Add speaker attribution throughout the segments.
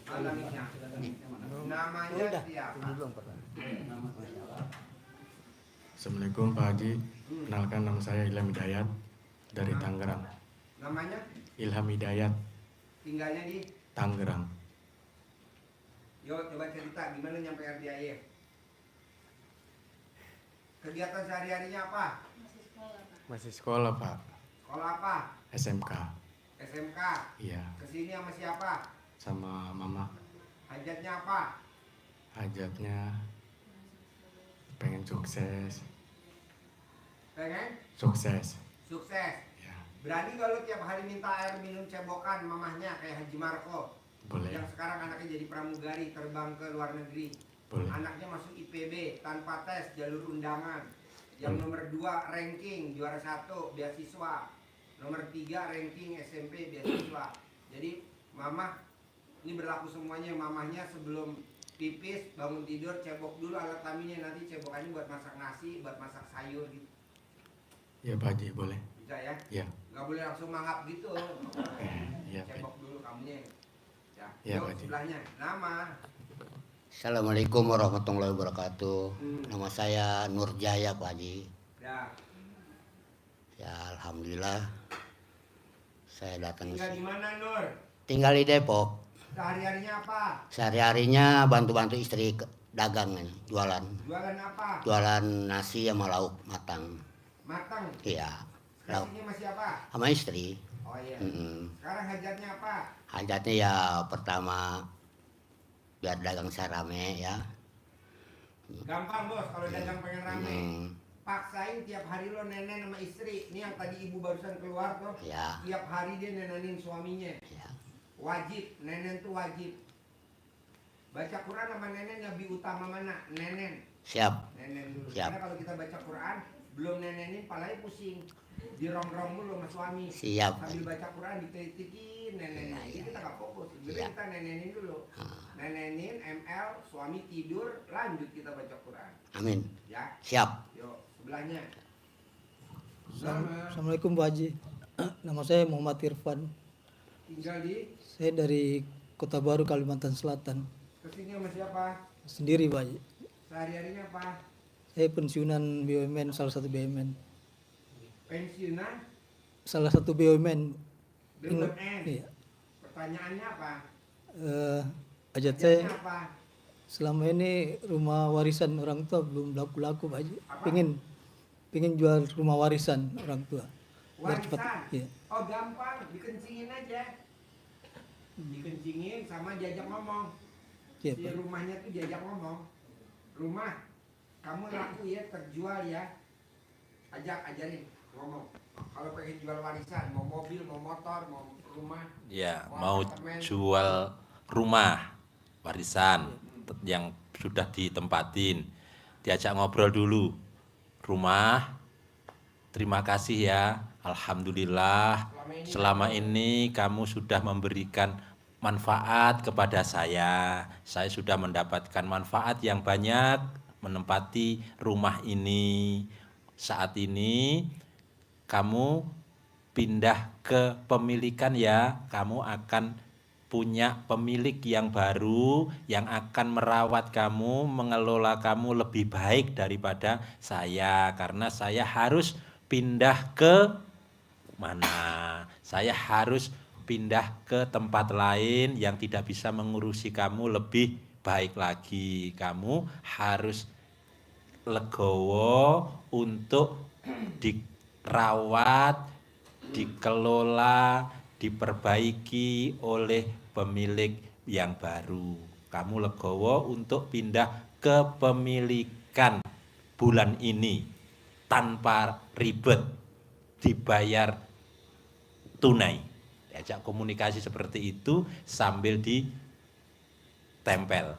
Speaker 1: Namanya siapa?
Speaker 2: Assalamualaikum Pak Haji. Kenalkan nama saya Ilham Hidayat dari Tangerang.
Speaker 1: Namanya?
Speaker 2: Ilham Hidayat.
Speaker 1: Tinggalnya di
Speaker 2: Tangerang.
Speaker 1: Yo, coba cerita gimana nyampe RDIF. Kegiatan sehari-harinya apa?
Speaker 2: Masih sekolah Pak.
Speaker 1: Sekolah apa?
Speaker 2: SMK.
Speaker 1: SMK.
Speaker 2: Iya.
Speaker 1: Kesini sama siapa?
Speaker 2: Sama mama.
Speaker 1: Hajatnya apa?
Speaker 2: Hajatnya pengen sukses.
Speaker 1: Pengen?
Speaker 2: Sukses.
Speaker 1: Sukses.
Speaker 2: Ya.
Speaker 1: Berani gak lu tiap hari minta air minum cebokan mamahnya kayak Haji Marco?
Speaker 2: Boleh.
Speaker 1: Yang sekarang anaknya jadi pramugari, terbang ke luar negeri.
Speaker 2: Boleh.
Speaker 1: Anaknya masuk IPB tanpa tes, jalur undangan. Yang nomor 2 ranking juara 1 beasiswa. Nomor 3 ranking SMP beasiswa. Jadi mamah ini berlaku semuanya. Mamahnya sebelum pipis bangun tidur cebok dulu alat kelaminnya, nanti cebokannya buat masak nasi, buat masak sayur gitu.
Speaker 2: Ya Pak Haji, boleh.
Speaker 1: Bisa ya?
Speaker 2: Ya.
Speaker 1: Nggak boleh langsung mangap gitu.
Speaker 2: Ya Pak.
Speaker 1: Cebok dulu kamunya. Ya.
Speaker 2: Ya,
Speaker 1: Yuk,
Speaker 2: Pak Haji.
Speaker 1: sebelahnya nama.
Speaker 3: Assalamualaikum warahmatullahi wabarakatuh. Nama saya Nur Jaya Pak Haji.
Speaker 1: Ya.
Speaker 3: Ya alhamdulillah saya datang
Speaker 1: Tinggal di mana Nur?
Speaker 3: tinggal di Depok.
Speaker 1: Sehari-harinya apa?
Speaker 3: Sehari-harinya bantu-bantu istri dagang jualan.
Speaker 1: Jualan apa?
Speaker 3: Jualan nasi sama lauk matang.
Speaker 1: Matang.
Speaker 3: Iya. Lauk
Speaker 1: Kasihnya masih apa?
Speaker 3: sama istri.
Speaker 1: Oh iya.
Speaker 3: Mm-mm.
Speaker 1: Sekarang hajatnya apa?
Speaker 3: Hajatnya ya pertama biar dagang saya rame ya.
Speaker 1: Gampang bos, kalau dagang pengen rame.
Speaker 3: Mm.
Speaker 1: Paksain tiap hari lo nenen sama istri. Ini yang tadi ibu barusan keluar tuh.
Speaker 3: Ya.
Speaker 1: Tiap hari dia nenenin suaminya.
Speaker 3: Ya.
Speaker 1: Wajib, nenen tuh wajib. Baca Quran sama nenen lebih utama mana? Nenen.
Speaker 3: Siap.
Speaker 1: Nenen dulu.
Speaker 3: Siap.
Speaker 1: Karena kalau kita baca Quran, belum nenenin palanya pusing. Dirongrong dulu sama suami.
Speaker 3: Siap.
Speaker 1: Sambil baca Quran dikritikin nenenin.
Speaker 3: Ya, ya.
Speaker 1: Kita nggak fokus. Jadi
Speaker 3: Ya.
Speaker 1: kita nenenin dulu.
Speaker 3: Ah.
Speaker 1: Nenenin, ML, suami tidur, lanjut kita baca Quran.
Speaker 3: Amin.
Speaker 1: Ya.
Speaker 3: Siap.
Speaker 1: Yuk, sebelahnya.
Speaker 4: Assalamualaikum Pak Haji. Nama saya Muhammad Irfan.
Speaker 1: Tinggal di
Speaker 4: Saya dari Kota Baru, Kalimantan Selatan.
Speaker 1: kesini sama siapa?
Speaker 4: Sendiri Pak Haji.
Speaker 1: Sehari-harinya apa?
Speaker 4: Saya pensiunan BUMN, salah satu BUMN.
Speaker 1: Pensiunan?
Speaker 4: Salah satu BUMN.
Speaker 1: BUMN.
Speaker 4: Iya.
Speaker 1: Pertanyaannya apa?
Speaker 4: Hajat saya
Speaker 1: Hajatnya apa?
Speaker 4: selama ini rumah warisan orang tua belum laku-laku Pak Haji.
Speaker 1: Apa?
Speaker 4: Pengen jual rumah warisan orang tua. Biar cepat.
Speaker 1: Warisan?
Speaker 4: Iya.
Speaker 1: Oh gampang, dikencingin aja. Dikencingin sama diajak ngomong.
Speaker 4: Iya
Speaker 1: Si
Speaker 4: Pak.
Speaker 1: rumahnya tuh diajak ngomong. Rumah, kamu laku ya, terjual ya. Ajarin ngomong. Kalau pengen jual warisan, mau mobil, mau motor, mau rumah.
Speaker 5: Ya,
Speaker 1: mau
Speaker 5: mau
Speaker 1: apartemen.
Speaker 5: jual rumah warisan yang sudah ditempatin. Diajak ngobrol dulu. Rumah, terima kasih ya. Alhamdulillah, selama ini kamu sudah memberikan manfaat kepada saya. Saya sudah mendapatkan manfaat yang banyak menempati rumah ini. Saat ini kamu pindah ke pemilikan ya, kamu akan punya pemilik yang baru yang akan merawat kamu, mengelola kamu lebih baik daripada saya, karena saya harus pindah ke mana? Saya harus pindah ke tempat lain yang tidak bisa mengurusi kamu lebih baik lagi. Kamu harus legowo untuk dirawat, dikelola, diperbaiki oleh pemilik yang baru. Kamu legowo untuk pindah ke pemilikan bulan ini tanpa ribet, dibayar tunai. Diajak komunikasi seperti itu sambil ditempel.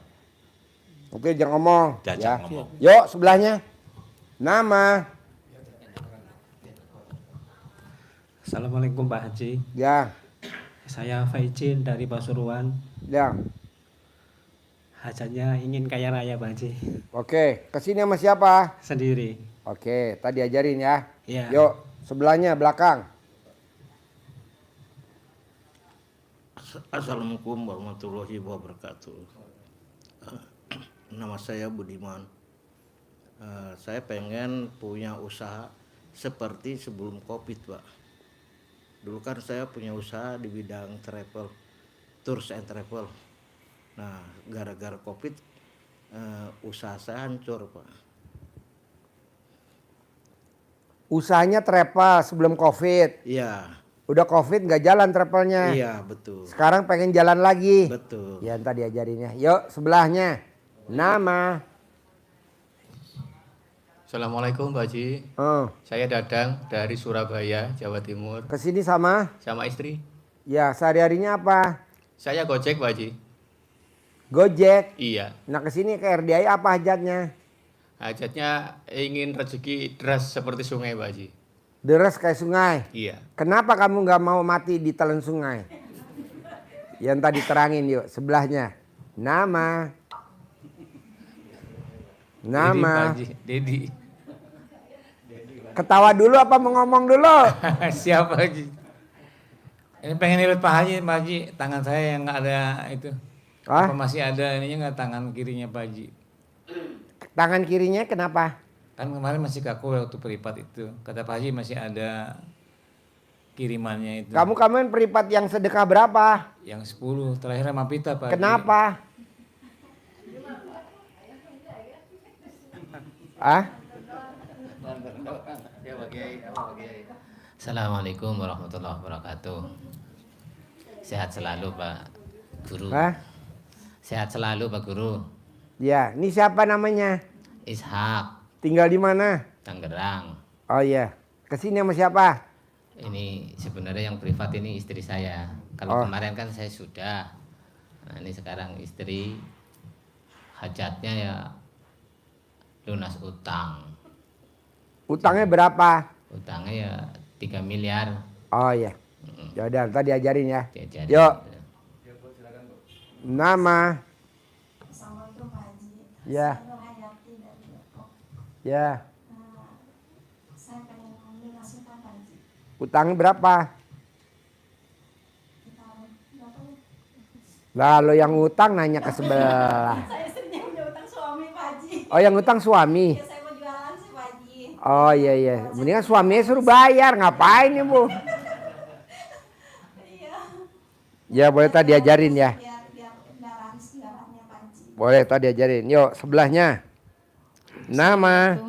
Speaker 1: Oke, jangan ngomong.
Speaker 5: Diajak ngomong.
Speaker 1: Yuk, sebelahnya. Nama.
Speaker 6: Assalamualaikum Pak Haji.
Speaker 1: Ya,
Speaker 6: Saya Faizin dari Pasuruan.
Speaker 1: ya.
Speaker 6: Hajatnya ingin kaya raya Pak Haji.
Speaker 1: Oke, kesini sama siapa?
Speaker 6: Sendiri.
Speaker 1: Oke, tadi ajarin ya.
Speaker 6: Iya.
Speaker 1: Yuk, sebelahnya belakang.
Speaker 7: Assalamualaikum warahmatullahi wabarakatuh. Nama saya Budiman. Saya pengen punya usaha seperti sebelum COVID, Pak. Dulu kan saya punya usaha di bidang travel, tours and travel. Nah, gara-gara COVID usaha saya hancur, Pak.
Speaker 1: Usahanya travel sebelum COVID.
Speaker 7: Iya,
Speaker 1: Udah COVID nggak jalan travelnya.
Speaker 7: iya betul.
Speaker 1: Sekarang pengen jalan lagi.
Speaker 7: Betul.
Speaker 1: Ya ntar diajarinnya. Yuk sebelahnya. Nama.
Speaker 8: Assalamualaikum Pak Haji.
Speaker 1: Oh,
Speaker 8: Saya Dadang dari Surabaya, Jawa Timur.
Speaker 1: kesini sama.
Speaker 8: Sama istri.
Speaker 1: Ya sehari-harinya apa?
Speaker 8: Saya Gojek Pak Haji.
Speaker 1: Gojek.
Speaker 8: Iya.
Speaker 1: Nah kesini ke RDI apa hajatnya?
Speaker 8: Hajatnya ingin rezeki deras seperti sungai Pak Haji.
Speaker 1: Deres kayak sungai.
Speaker 8: Iya.
Speaker 1: Kenapa kamu nggak mau mati di telan sungai? Yang tadi terangin yuk sebelahnya. Nama.
Speaker 8: Dedi, Pak
Speaker 1: Nama.
Speaker 8: Haji. Dedi.
Speaker 1: Ketawa dulu apa mau ngomong dulu?
Speaker 8: Siapa Haji? Ini pengen lihat Pak Haji, Pak Haji. Tangan saya yang nggak ada itu.
Speaker 1: Hah?
Speaker 8: Apa masih ada ininya nggak tangan kirinya Pak Haji?
Speaker 1: Tangan kirinya kenapa?
Speaker 8: Kan kemarin masih kaku waktu peripat itu. Kata Pak Haji masih ada kirimannya itu.
Speaker 1: Kamu peripat yang sedekah berapa?
Speaker 8: Yang 10 terakhir sama pita Pak Haji.
Speaker 1: Kenapa? Ah?
Speaker 9: Assalamualaikum warahmatullahi wabarakatuh. Sehat selalu Pak Guru.
Speaker 1: Hah?
Speaker 9: Sehat selalu Pak Guru.
Speaker 1: Ya, ini siapa namanya?
Speaker 9: Ishak,
Speaker 1: Tinggal di mana?
Speaker 9: Tangerang.
Speaker 1: Oh iya. Kesini sama siapa?
Speaker 9: Ini sebenarnya yang privat ini istri saya.
Speaker 1: Oh.
Speaker 9: Kalau kemarin kan saya sudah. Nah ini sekarang istri hajatnya ya lunas utang.
Speaker 1: Utangnya berapa?
Speaker 9: Utangnya ya 3 miliar.
Speaker 1: Oh iya. Ya udah, ntar diajarin ya.
Speaker 9: Diajarin.
Speaker 1: Yuk. Nama.
Speaker 10: Assalamualaikum Pak Haji.
Speaker 1: Ya.
Speaker 10: Saya Nur Hayati dari Depok.
Speaker 1: Ya.
Speaker 10: Saya pengen ambil masukan Pak Haji.
Speaker 1: Utangnya berapa?
Speaker 10: Kita berapa ya?
Speaker 1: Lah lo yang utang nanya ke sebelah.
Speaker 10: Saya istrinya punya utang suami Pak Haji.
Speaker 1: Oh yang utang suami.
Speaker 10: Ya saya mau jualan sih Pak Haji.
Speaker 1: Oh iya iya. Mendingan suaminya suruh bayar. Ngapain ya Bu?
Speaker 10: Iya.
Speaker 1: Ya boleh tadi diajarin ya.
Speaker 10: Biar kendaraan-kendaraannya Pak Haji.
Speaker 1: Boleh tadi diajarin. Yuk sebelahnya. Nama.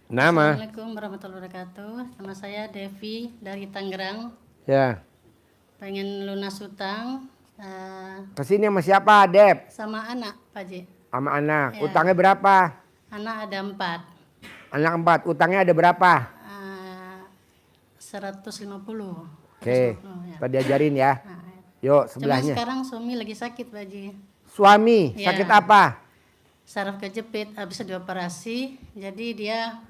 Speaker 1: Nama.
Speaker 11: Assalamualaikum warahmatullahi wabarakatuh. Nama saya Devi dari Tangerang.
Speaker 1: Ya.
Speaker 11: Pengen lunas utang
Speaker 1: Kesini sama siapa Dep?
Speaker 11: sama anak, Pak Haji.
Speaker 1: Sama anak.
Speaker 11: Ya.
Speaker 1: Utangnya berapa?
Speaker 11: Anak ada 4.
Speaker 1: Anak 4. Utangnya ada berapa?
Speaker 11: 150.
Speaker 1: Oke.
Speaker 11: 150, ya.
Speaker 1: Tadi diajarin ya.
Speaker 11: Nah,
Speaker 1: Yuk
Speaker 11: Cuma
Speaker 1: sebelahnya.
Speaker 11: sekarang suami lagi sakit, Pak Haji.
Speaker 1: Suami
Speaker 11: Ya.
Speaker 1: sakit apa?
Speaker 11: Saraf kejepit habis dioperasi. Jadi dia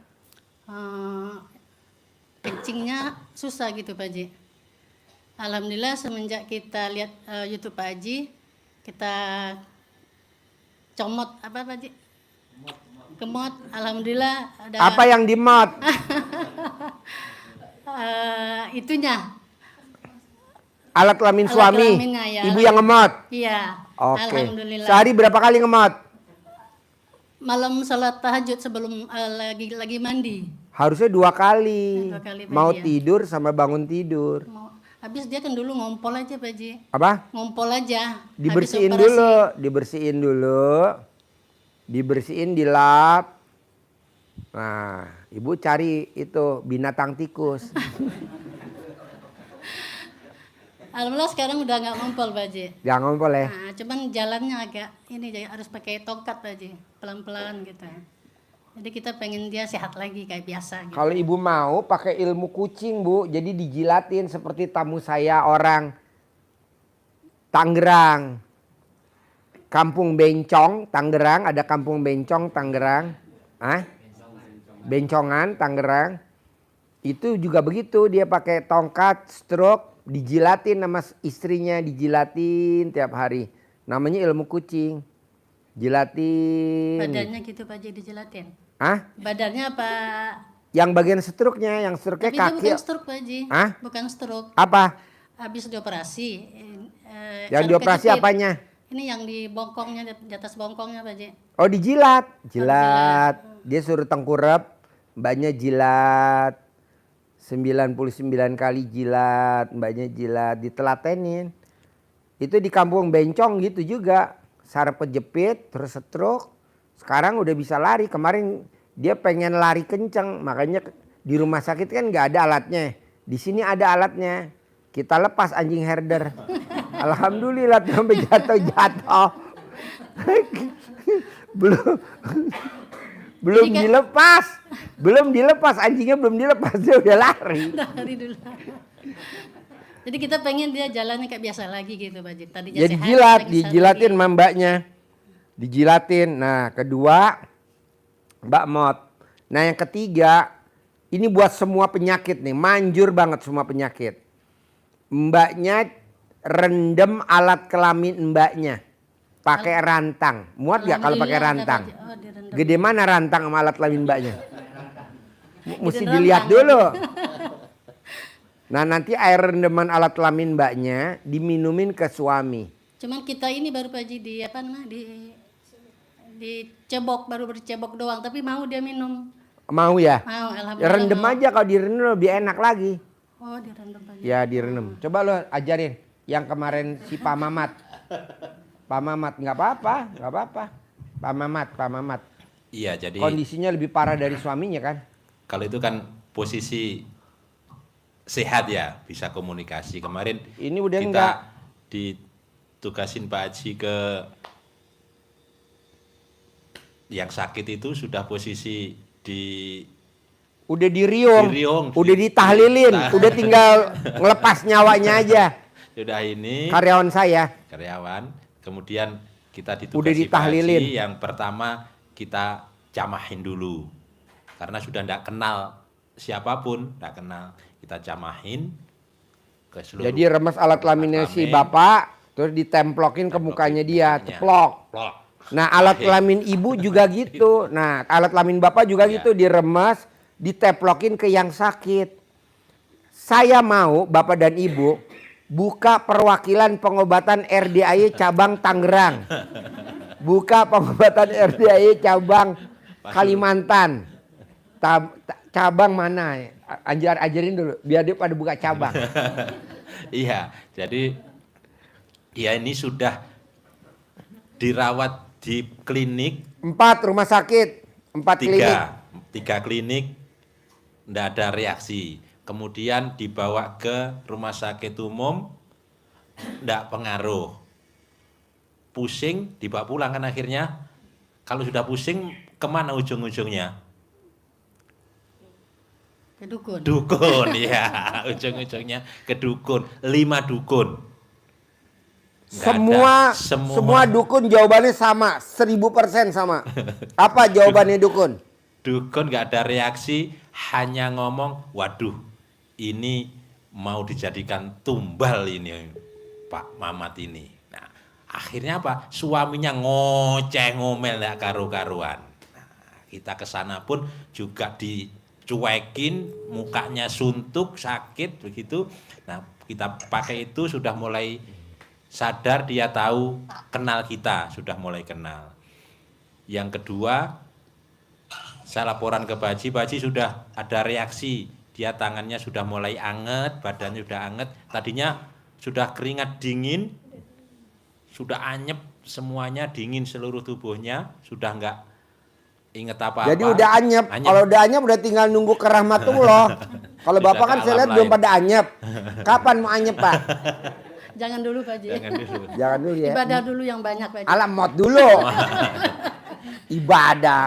Speaker 11: kencingnya susah gitu, Pak Haji. Alhamdulillah semenjak kita lihat YouTube Pak Haji, kita comot apa Pak Haji? Kemot, alhamdulillah ada.
Speaker 1: Apa yang dimot?
Speaker 11: Itunya.
Speaker 1: Alat kelamin
Speaker 11: Alat
Speaker 1: suami.
Speaker 11: kelaminnya, ya.
Speaker 1: Ibu yang ngemot.
Speaker 11: Iya.
Speaker 1: Oke.
Speaker 11: Alhamdulillah.
Speaker 1: Sehari berapa kali ngemot?
Speaker 11: Malam salat tahajud sebelum lagi mandi.
Speaker 1: Harusnya 2 kali.
Speaker 11: 2 kali, Pak
Speaker 1: Mau
Speaker 11: Haji, ya.
Speaker 1: tidur sama bangun tidur.
Speaker 11: Habis dia kan dulu ngompol aja Pak Haji.
Speaker 1: Apa?
Speaker 11: Ngompol aja. Habis
Speaker 1: Dibersihin
Speaker 11: operasi.
Speaker 1: dulu, dibersihin dulu. Dibersihin, dilap. Nah, ibu cari itu binatang tikus.
Speaker 11: Alhamdulillah sekarang udah nggak ngompol Pak Haji.
Speaker 1: Jangan ngompol ya.
Speaker 11: Nah, cuman jalannya agak ini jadi harus pakai tongkat Pak Haji, pelan-pelan gitu. Jadi kita pengen dia sehat lagi kayak biasa gitu.
Speaker 1: Kalau ibu mau pakai ilmu kucing Bu, jadi dijilatin seperti tamu saya orang Tangerang. Kampung Bencong, Tangerang, ada Kampung Bencong, Tangerang. Bencongan, Tangerang. Itu juga begitu, dia pakai tongkat, stroke, dijilatin sama istrinya, dijilatin tiap hari. Namanya ilmu kucing. Jilatin.
Speaker 11: Badannya gitu Pak Haji dijilatin.
Speaker 1: Badannya
Speaker 11: apa?
Speaker 1: Yang bagian stroke-nya, yang stroke-nya
Speaker 11: Tapi dia
Speaker 1: kaki.
Speaker 11: bukan stroke Pak Haji.
Speaker 1: Hah?
Speaker 11: Bukan stroke.
Speaker 1: Apa?
Speaker 11: habis dioperasi.
Speaker 1: Yang
Speaker 11: kan
Speaker 1: dioperasi
Speaker 11: kejepit.
Speaker 1: apanya?
Speaker 11: Ini yang di bongkongnya, di atas bongkongnya Pak Haji.
Speaker 1: Oh dijilat, jilat. Dia suruh tengkurap, mbaknya jilat. 99 kali jilat, mbaknya jilat, ditelatenin. Itu di kampung Bencong gitu juga. Saraf kejepit, terus stroke. Sekarang udah bisa lari. Kemarin dia pengen lari kenceng, makanya di rumah sakit kan nggak ada alatnya. Di sini ada alatnya. Kita lepas anjing herder. Alhamdulillah sampai jatuh-jatuh. belum dilepas. Belum dilepas, anjingnya belum dilepas, dia udah lari.
Speaker 11: Dari dulu. Jadi kita pengen dia jalannya kayak biasa lagi gitu Pak Haji. Tadinya
Speaker 1: Ya
Speaker 11: sehat,
Speaker 1: dijilat,
Speaker 11: lagi
Speaker 1: dijilatin
Speaker 11: lagi.
Speaker 1: sama mbaknya. Dijilatin. Nah kedua, Mbak Mot. Nah yang ketiga, ini buat semua penyakit nih, manjur banget semua penyakit. Mbaknya rendem alat kelamin mbaknya. Pakai rantang. Muat gak kalau pakai rantang?
Speaker 11: Oh, direndam.
Speaker 1: Gede mana rantang sama alat kelamin mbaknya? Mesti
Speaker 11: Direndam
Speaker 1: dilihat
Speaker 11: rantang.
Speaker 1: dulu. Nah nanti air rendeman alat kelamin mbaknya diminumin ke suami.
Speaker 11: Cuman kita ini baru Pak Haji di apa namanya dicebok, baru bercebok doang, tapi mau dia minum.
Speaker 1: Mau ya?
Speaker 11: Mau,
Speaker 1: Ya
Speaker 11: alhamdulillah.
Speaker 1: rendem
Speaker 11: mau.
Speaker 1: aja, kalau direndam lebih enak lagi.
Speaker 11: Oh, direndam Pak Haji.
Speaker 1: Ya direndam. Coba lo ajarin yang kemarin si Pak Mamat. Pak Mamat nggak apa-apa, nggak apa-apa. Pak Mamat.
Speaker 5: Iya, jadi
Speaker 1: Kondisinya lebih parah dari suaminya kan?
Speaker 5: kalau itu kan posisi sehat ya, bisa komunikasi. Kemarin
Speaker 1: Ini udah
Speaker 5: kita
Speaker 1: enggak.
Speaker 5: ditugasin Pak Haji ke yang sakit itu sudah posisi di
Speaker 1: Udah diriung,
Speaker 5: Diriung,
Speaker 1: udah ditahlilin,
Speaker 5: Nah.
Speaker 1: udah tinggal ngelepas nyawanya aja.
Speaker 5: sudah ini
Speaker 1: Karyawan saya.
Speaker 5: karyawan. Kemudian kita
Speaker 1: Udah
Speaker 5: ditugasi Pak
Speaker 1: ditahlilin.
Speaker 5: Haji, yang pertama kita camahin dulu. Karena sudah tidak kenal siapapun, tidak kenal. Kita camahin ke seluruh.
Speaker 1: Jadi remes alat kelaminnya si bapak, terus ditemplokin ke mukanya dia, ceplok.
Speaker 5: Plok.
Speaker 1: Nah alat
Speaker 5: Pahit.
Speaker 1: kelamin ibu juga gitu. Nah alat kelamin bapak juga
Speaker 5: Iya.
Speaker 1: gitu, diremes, diteplokin ke yang sakit. Saya mau bapak dan ibu buka perwakilan pengobatan RDAY cabang Tangerang. Buka pengobatan RDAY cabang Kalimantan. Cabang mana? Ajarin dulu biar dia pada buka cabang.
Speaker 5: Iya, jadi ya ini sudah dirawat di klinik
Speaker 1: 4 rumah sakit, 4 klinik.
Speaker 5: tiga klinik, tidak ada reaksi. Kemudian dibawa ke rumah sakit umum, tidak pengaruh. Pusing, dibawa pulang kan akhirnya. Kalau sudah pusing, kemana ujung-ujungnya?
Speaker 11: Ke dukun.
Speaker 5: Dukun, ya. Ujung-ujungnya ke dukun. 5 dukun. Nggak
Speaker 1: Semua,
Speaker 5: ada.
Speaker 1: semua dukun jawabannya sama, 1000% sama. Apa jawabannya dukun?
Speaker 5: Dukun nggak ada reaksi, hanya ngomong, waduh, ini mau dijadikan tumbal ini Pak Mamat ini. Nah, akhirnya apa? Suaminya ngoceh ngomel nggak karu-karuan. Nah, kita ke sana pun juga dicuekin, mukanya suntuk, sakit begitu. Nah, kita pakai itu sudah mulai sadar, dia tahu, kenal kita, sudah mulai kenal. Yang kedua, saya laporan ke Pak Haji sudah ada reaksi, dia tangannya sudah mulai anget, badannya sudah anget, tadinya sudah keringat dingin, sudah anyep, semuanya dingin seluruh tubuhnya, sudah enggak inget apa-apa.
Speaker 1: Jadi udah anyep. Kalau udah anyep udah tinggal nunggu ke rahmatullah. Kalau
Speaker 5: Sudah
Speaker 1: bapak kan
Speaker 5: ke
Speaker 1: saya
Speaker 5: alam
Speaker 1: lihat belum
Speaker 5: lain.
Speaker 1: pada anyep. Kapan mau anyep pak?
Speaker 11: Jangan dulu Pak Haji.
Speaker 5: Jangan dulu.
Speaker 1: Jangan dulu ya.
Speaker 11: Ibadah dulu yang banyak Pak Haji.
Speaker 1: Alamot dulu. Ibadah.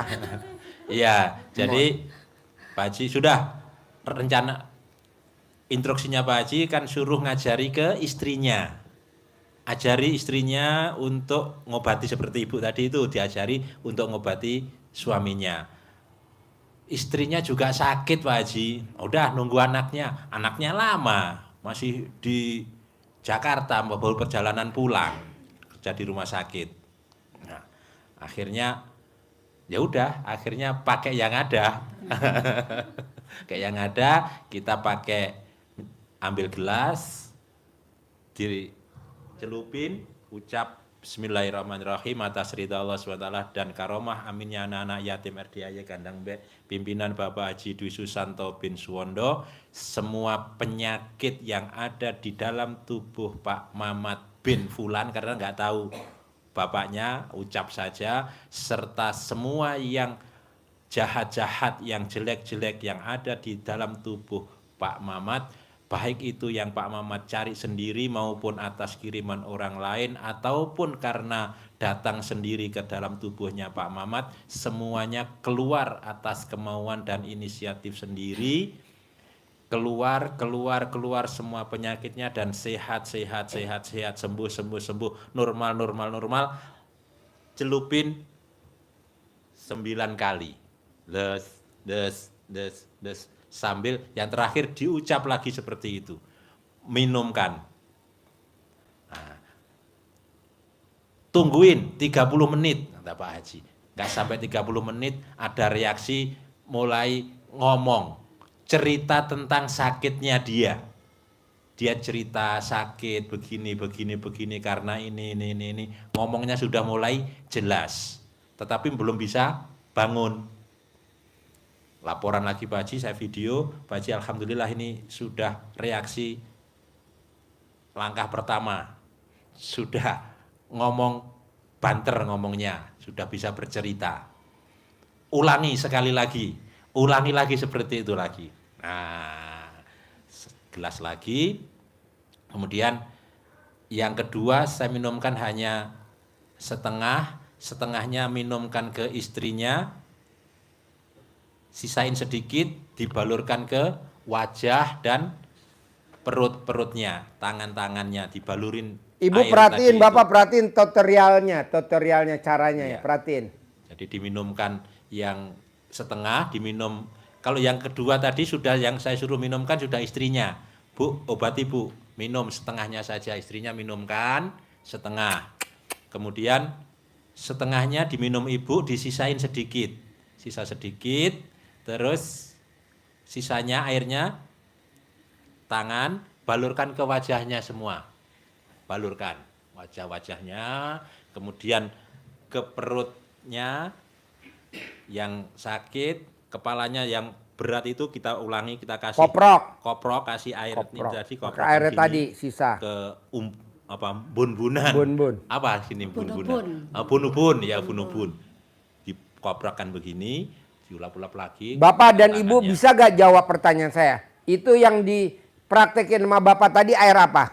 Speaker 5: Iya, jadi Pak Haji sudah rencana instruksinya Pak Haji kan suruh ngajari ke istrinya. Ajari istrinya untuk ngobati seperti ibu tadi itu, diajari untuk ngobati suaminya. Istrinya juga sakit Pak Haji, udah nunggu anaknya lama, masih di Jakarta, baru perjalanan pulang, kerja di rumah sakit. Nah, akhirnya ya udah, akhirnya pakai yang ada. Kayak yang ada, kita pakai ambil gelas, dicelupin, ucap Bismillahirrahmanirrahim atas ridha Allah SWT dan karomah aminnya anak-anak yatim RDIY Kandang Mbek, pimpinan Bapak Haji Dwi Susanto bin Suwondo, semua penyakit yang ada di dalam tubuh Pak Mamat bin Fulan, karena nggak tahu bapaknya, ucap saja, serta semua yang jahat-jahat, yang jelek-jelek yang ada di dalam tubuh Pak Mamat, baik itu yang Pak Mamat cari sendiri maupun atas kiriman orang lain ataupun karena datang sendiri ke dalam tubuhnya Pak Mamat, semuanya keluar atas kemauan dan inisiatif sendiri, keluar semua penyakitnya dan sehat, sembuh, normal, celupin 9 kali. Des, sambil yang terakhir diucap lagi seperti itu, minumkan. Nah, tungguin 30 menit, kata Pak Haji. Nggak sampai 30 menit ada reaksi, mulai ngomong, cerita tentang sakitnya dia. Dia cerita sakit begini karena ini. Ngomongnya sudah mulai jelas, tetapi belum bisa bangun. Laporan lagi Pak Haji, saya video, Pak Haji alhamdulillah ini sudah reaksi langkah pertama, sudah ngomong banter ngomongnya, sudah bisa bercerita. Ulangi sekali lagi, seperti itu lagi. Nah, gelas lagi, kemudian yang kedua saya minumkan hanya setengahnya minumkan ke istrinya, sisain sedikit dibalurkan ke wajah dan perutnya, tangannya dibalurin.
Speaker 1: Ibu
Speaker 5: air
Speaker 1: perhatiin,
Speaker 5: tadi
Speaker 1: Bapak
Speaker 5: itu.
Speaker 1: perhatiin tutorialnya caranya ya, perhatiin.
Speaker 5: Jadi diminumkan yang setengah, diminum. Kalau yang kedua tadi sudah yang saya suruh minumkan sudah istrinya. Bu, obati Bu, minum setengahnya saja, istrinya minumkan setengah. Kemudian setengahnya diminum ibu, disisain sedikit. Sisa sedikit. Terus sisanya airnya tangan balurkan ke wajahnya semua, balurkan wajahnya, kemudian ke perutnya yang sakit, kepalanya yang berat itu kita ulangi, kita kasih koprok kasih air ini tadi, koprok
Speaker 1: airnya tadi sisa
Speaker 5: ke bun-bunan, apa sini bun-bunan, bun-ubun, dikoprakkan begini. Diulap-ulap lagi.
Speaker 1: Bapak dan Ibu bisa gak jawab pertanyaan saya? Itu yang dipraktekin sama Bapak tadi air apa?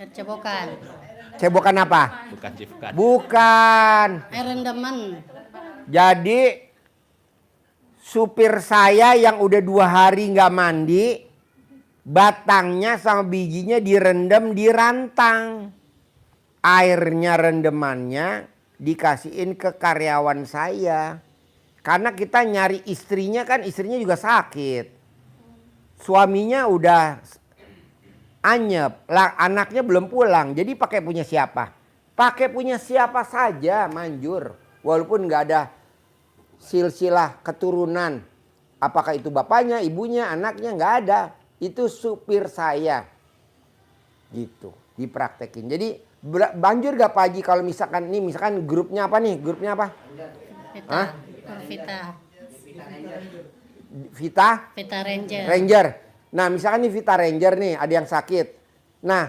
Speaker 11: Air cebokan.
Speaker 1: Cebokan apa?
Speaker 5: Bukan cebokan.
Speaker 1: Bukan.
Speaker 11: Air rendaman.
Speaker 1: Jadi supir saya yang udah 2 hari nggak mandi, batangnya sama bijinya direndam di rantang. Airnya rendemannya dikasihin ke karyawan saya. Karena kita nyari istrinya kan, istrinya juga sakit. Suaminya udah anyep, anaknya belum pulang. Jadi pakai punya siapa? Pakai punya siapa saja manjur. Walaupun nggak ada silsilah keturunan. Apakah itu bapaknya, ibunya, anaknya, nggak ada. Itu supir saya. Gitu, dipraktekin. Jadi banjur gak Pak Haji kalau misalkan nih, misalkan grupnya apa nih? Grupnya apa? Vita Ranger. Nah misalkan nih Vita Ranger nih, ada yang sakit. Nah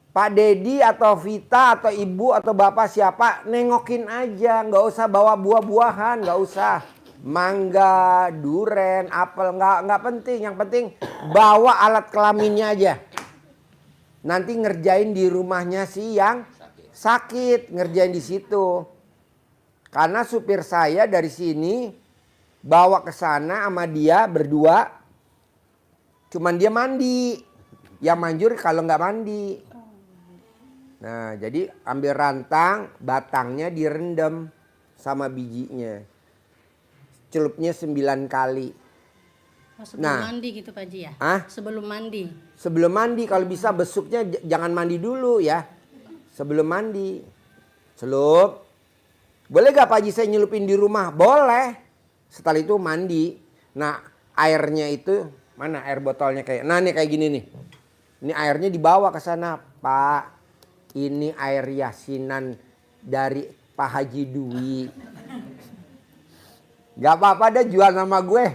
Speaker 1: Pak Dedi atau Vita atau ibu atau bapak siapa nengokin aja, nggak usah bawa buah-buahan, nggak usah mangga, duren, apel, nggak penting. Yang penting bawa alat kelaminnya aja. Nanti ngerjain di rumahnya si yang sakit, ngerjain di situ. Karena supir saya dari sini bawa ke sana sama dia berdua, cuman dia mandi. Yang manjur kalau nggak mandi. Nah jadi ambil rantang, batangnya direndam sama bijinya. Celupnya 9 kali.
Speaker 11: Sebelum mandi gitu Pak Haji ya? Sebelum mandi.
Speaker 1: Sebelum mandi, kalau bisa besuknya jangan mandi dulu ya. Sebelum mandi. Celup. Boleh gak Pak Haji saya nyelupin di rumah? Boleh. Setelah itu mandi. Nah airnya itu, mana air botolnya kayak, nah nih kayak gini nih. Ini airnya dibawa ke sana, Pak. Ini air yasinan dari Pak Haji Dwi. Gak apa-apa dia jual nama gue.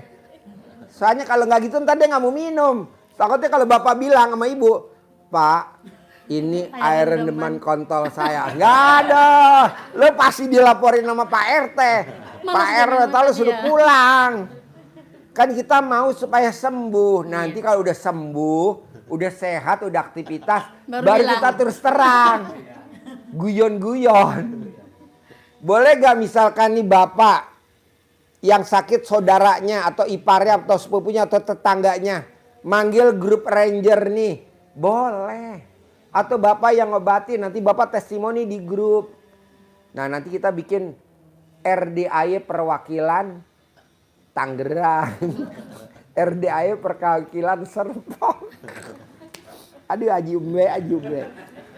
Speaker 1: Soalnya kalau nggak gitu ntar dia nggak mau minum. Takutnya kalau bapak bilang sama ibu, Pak, ini air rendeman kontol saya. Nggak ada. Lo pasti dilaporin sama Pak RT. Pak RT lu suruh pulang. Kan kita mau supaya sembuh. Nanti kalau udah sembuh, udah sehat, udah aktivitas, baru kita terus terang. Guyon-guyon. Boleh gak misalkan nih bapak yang sakit saudaranya atau iparnya atau sepupunya atau tetangganya manggil grup ranger nih, boleh. Atau bapak yang ngobatin, nanti bapak testimoni di grup. Nah nanti kita bikin RDAY perwakilan Tangerang, RDAY perwakilan Serpong. Aduh Haji Umbe.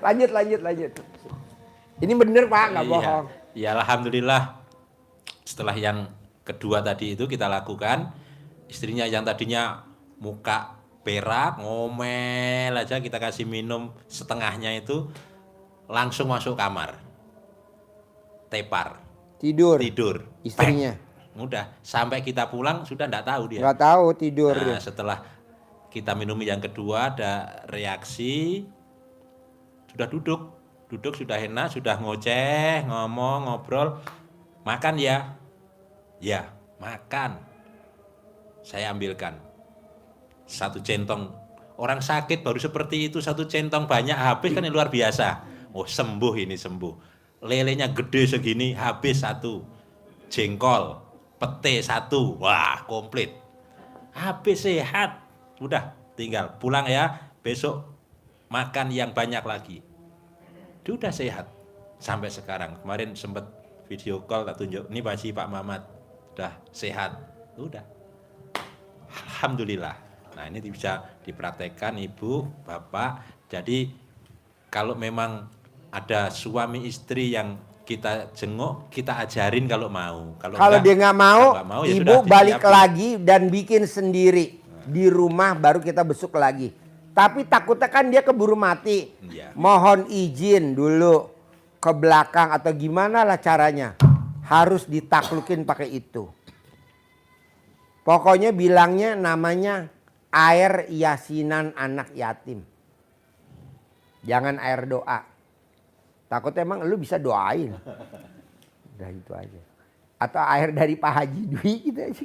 Speaker 1: Lanjut. Ini bener Pak, nggak bohong.
Speaker 5: Ya alhamdulillah. Setelah yang kedua tadi itu kita lakukan, istrinya yang tadinya muka perak, ngomel aja, kita kasih minum setengahnya itu langsung masuk kamar. Tepar.
Speaker 1: Tidur. Istrinya.
Speaker 5: Udah, sampai kita pulang sudah enggak tahu dia.
Speaker 1: Enggak tahu tidur.
Speaker 5: Nah, setelah kita minum yang kedua ada reaksi, sudah duduk sudah enak, sudah ngoceh, ngomong, ngobrol, makan ya. Ya, makan. Saya ambilkan 1 centong. Orang sakit baru seperti itu 1 centong banyak habis kan luar biasa. Oh sembuh ini sembuh. Lelenya gede segini habis 1. Jengkol, pete 1. Wah komplit. Habis sehat. Udah tinggal pulang ya. Besok makan yang banyak lagi. Udah sehat. Sampai sekarang. Kemarin sempat video call tak tunjuk. Ini masih Pak Mamat. Udah sehat. Udah. Alhamdulillah. Nah ini bisa dipraktekkan ibu, bapak. Jadi kalau memang ada suami istri yang kita jenguk, kita ajarin kalau mau.
Speaker 1: Kalau dia nggak mau,
Speaker 5: ya
Speaker 1: ibu
Speaker 5: sudah
Speaker 1: balik
Speaker 5: disiapin.
Speaker 1: lagi dan bikin sendiri di rumah, baru kita besuk lagi. Tapi takutnya kan dia keburu mati.
Speaker 5: Ya.
Speaker 1: Mohon izin dulu ke belakang atau gimana lah caranya. Harus ditaklukin pakai itu. Pokoknya bilangnya namanya air yasinan anak yatim. Jangan air doa. Takutnya emang lu bisa doain. Udah itu aja. Atau air dari Pak Haji Dwi gitu aja.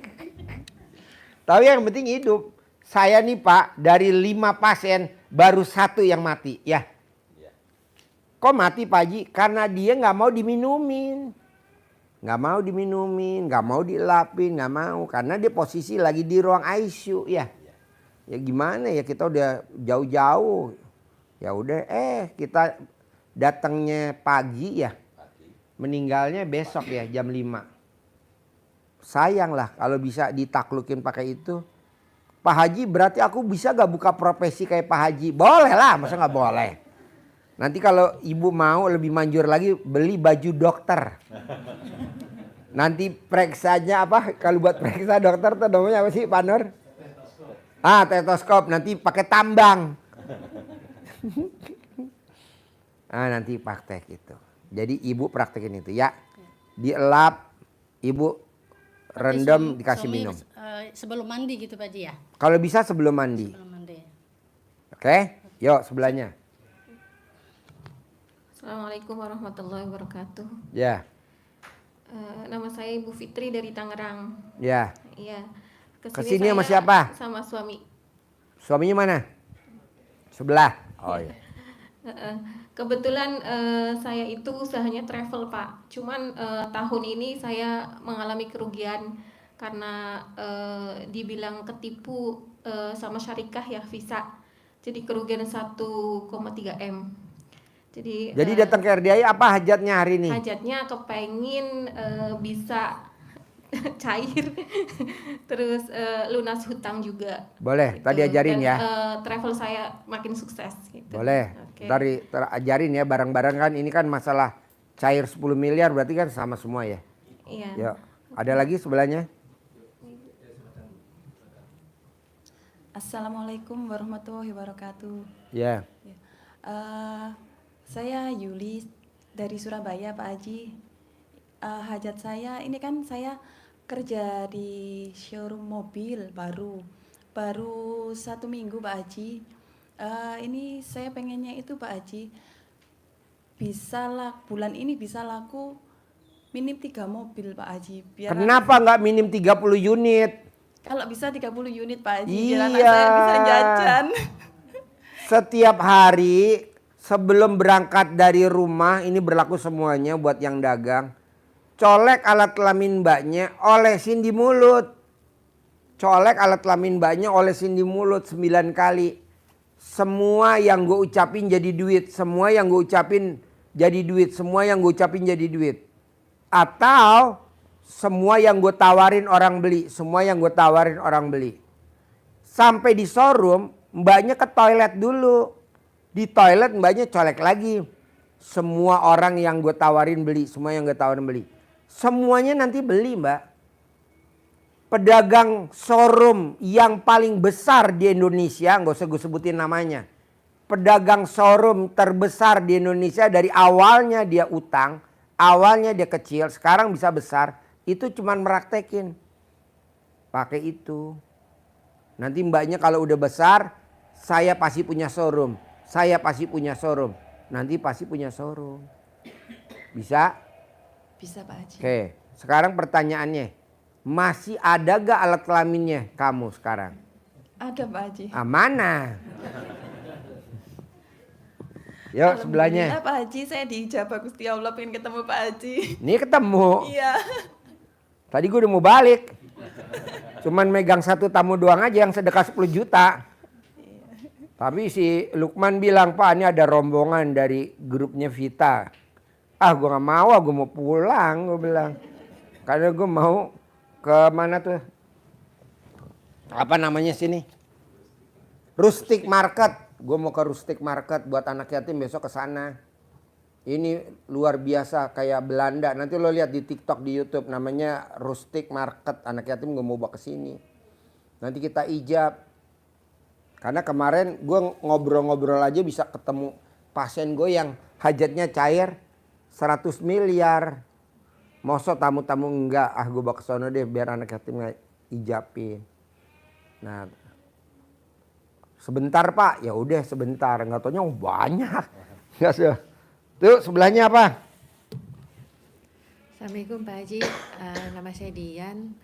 Speaker 1: Tapi yang penting hidup. Saya nih Pak, dari 5 pasien baru 1 yang mati. Ya. Kok mati Pak Haji? Karena dia nggak mau diminumin. Nggak mau diminumin, nggak mau dielapin, nggak mau. Karena dia posisi lagi di ruang ICU ya. Ya gimana ya, kita udah jauh-jauh. Ya udah kita datangnya pagi ya. Meninggalnya besok ya jam 5. Sayang lah kalau bisa ditaklukin pakai itu. Pak Haji berarti aku bisa gak buka profesi kayak Pak Haji? Boleh lah, masa gak boleh. Nanti kalau ibu mau lebih manjur lagi beli baju dokter. Nanti periksanya apa? Kalau buat periksa dokter tuh namanya apa sih Pak Nur? Stetoskop. Nanti pakai tambang. Nanti praktek itu. Jadi ibu praktekin itu ya. Dielap, ibu rendam dikasih minum.
Speaker 11: Sebelum mandi gitu Pak Haji ya?
Speaker 1: Kalau bisa sebelum mandi. Oke, yuk sebelahnya.
Speaker 12: Assalamualaikum warahmatullahi wabarakatuh.
Speaker 1: Ya.
Speaker 12: Nama saya Ibu Fitri dari Tangerang.
Speaker 1: Ya.
Speaker 12: Iya.
Speaker 1: Kesini sama siapa?
Speaker 12: Sama suami.
Speaker 1: Suaminya mana? Sebelah. Oh iya.
Speaker 12: Kebetulan saya itu usahanya travel Pak. Cuman tahun ini saya mengalami kerugian karena dibilang ketipu sama syarikah ya visa. Jadi kerugian 1,3 M. Jadi
Speaker 1: datang ke RDAY apa hajatnya hari ini?
Speaker 12: Hajatnya kepengin bisa cair, terus lunas hutang juga.
Speaker 1: Boleh,
Speaker 12: gitu.
Speaker 1: tadi ajarin
Speaker 12: Dan,
Speaker 1: ya.
Speaker 12: Travel saya makin sukses. Gitu.
Speaker 1: Boleh,
Speaker 12: Okay.
Speaker 1: tadi ajarin ya bareng-bareng kan. Ini kan masalah cair 10 miliar berarti kan sama semua ya.
Speaker 12: Iya.
Speaker 1: Yuk, ada lagi sebelahnya?
Speaker 13: Assalamualaikum warahmatullahi wabarakatuh.
Speaker 1: Ya.
Speaker 13: Saya Yuli dari Surabaya, Pak Haji. Hajat saya, ini kan saya kerja di showroom mobil baru 1 minggu, Pak Haji. Ini saya pengennya itu, Pak Haji, bulan ini bisa laku minim 3 mobil, Pak Haji.
Speaker 1: Kenapa nggak minim 30 unit?
Speaker 13: Kalau bisa 30 unit, Pak Haji,
Speaker 1: Iya.
Speaker 13: biar anak saya bisa jajan.
Speaker 1: Setiap hari sebelum berangkat dari rumah, ini berlaku semuanya buat yang dagang. Colek alat kelamin mbaknya, olesin di mulut. Colek alat kelamin mbaknya, olesin di mulut 9 kali. Semua yang gue ucapin jadi duit. Semua yang gue ucapin jadi duit. Semua yang gue ucapin jadi duit. Atau semua yang gue tawarin orang beli. Semua yang gue tawarin orang beli. Sampai di showroom, mbaknya ke toilet dulu. Di toilet mbaknya colek lagi. Semua orang yang gue tawarin beli. Semua yang gue tawarin beli. Semuanya nanti beli, mbak. Pedagang showroom yang paling besar di Indonesia, nggak usah gue sebutin namanya. Pedagang showroom terbesar di Indonesia, dari awalnya dia utang, awalnya dia kecil, sekarang bisa besar. Itu cuman meraktekin. Pakai itu. Nanti mbaknya kalau udah besar, saya pasti punya showroom. Saya pasti punya showroom. Nanti pasti punya showroom. Bisa?
Speaker 13: Bisa, Pak Haji.
Speaker 1: Oke, sekarang pertanyaannya. Masih ada gak alat kelaminnya kamu sekarang?
Speaker 13: Ada, Pak Haji.
Speaker 1: Mana? Yuk sebelahnya.
Speaker 13: Alhamdulillah, Pak Haji, saya diijabah Gusti Allah pengen ketemu Pak Haji.
Speaker 1: Ini ketemu.
Speaker 13: Iya.
Speaker 1: Tadi gue udah mau balik. Cuman megang satu tamu doang aja yang sedekah 10 juta. Tapi si Lukman bilang, Pak ini ada rombongan dari grupnya Vita. Ah gue gak mau, gue mau pulang, gue bilang. Karena gue mau ke mana tuh? Apa namanya sini? Rustic Market. Gue mau ke Rustic Market buat anak yatim besok ke sana. Ini luar biasa kayak Belanda. Nanti lo lihat di TikTok, di YouTube namanya Rustic Market. Anak yatim gue mau bawa ke sini. Nanti kita ijab. Karena kemarin gue ngobrol-ngobrol aja bisa ketemu pasien gue yang hajatnya cair 100 miliar. Mosok tamu-tamu enggak, ah gue bawa ke sono deh biar anak yatim ijabin. Nah, sebentar Pak, ya udah sebentar, nggak taunya banyak. Nggak sih. Tuh sebelahnya apa?
Speaker 14: Assalamualaikum Pak Haji, nama saya Dian.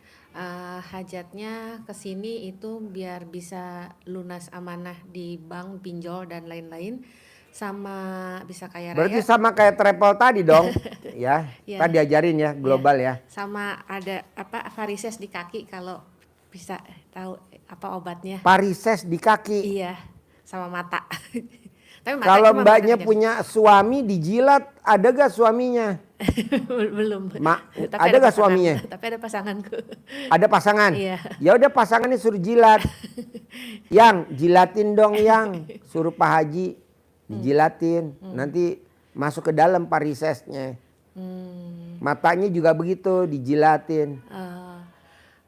Speaker 14: Hajatnya ke sini itu biar bisa lunas amanah di bank, pinjol dan lain-lain, sama bisa kaya raya.
Speaker 1: Berarti sama kayak travel tadi dong, ya?
Speaker 14: Ya.
Speaker 1: Tadi diajarin ya, global ya.
Speaker 14: Sama ada apa varises di kaki kalau bisa tahu apa obatnya.
Speaker 1: Varises di kaki.
Speaker 14: Iya, sama mata. Tapi mata
Speaker 1: Kalau
Speaker 14: cuma
Speaker 1: mbaknya
Speaker 14: mata
Speaker 1: punya suami dijilat, ada gak suaminya?
Speaker 14: Belum. Tapi
Speaker 1: ada gak suaminya?
Speaker 14: Tapi ada pasanganku.
Speaker 1: Ada pasangan?
Speaker 14: Iya.
Speaker 1: Ya udah pasangannya suruh jilat. Yang jilatin dong yang, suruh Pak Haji dijilatin. Nanti masuk ke dalam parisesnya. Matanya juga begitu dijilatin.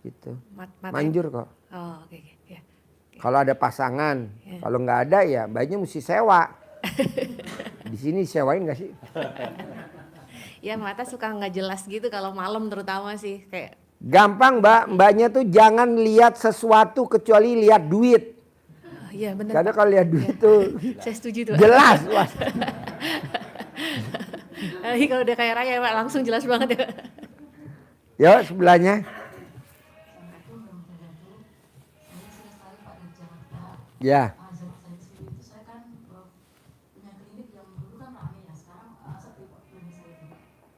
Speaker 1: Gitu. Manjur kok.
Speaker 14: Oh, oke. Ya.
Speaker 1: Kalau ada pasangan,
Speaker 14: Ya.
Speaker 1: kalau nggak ada ya bayinya mesti sewa. Di sini sewain nggak sih?
Speaker 14: Ya mata suka nggak jelas gitu kalau malam terutama sih kayak.
Speaker 1: Gampang mbaknya tuh jangan lihat sesuatu kecuali lihat duit.
Speaker 14: Oh, iya benar.
Speaker 1: Karena kalau lihat duit tuh
Speaker 14: saya setuju tuh.
Speaker 1: jelas.
Speaker 14: Kalau udah kayak raya Pak langsung jelas banget ya.
Speaker 1: Ya sebelahnya. Ya.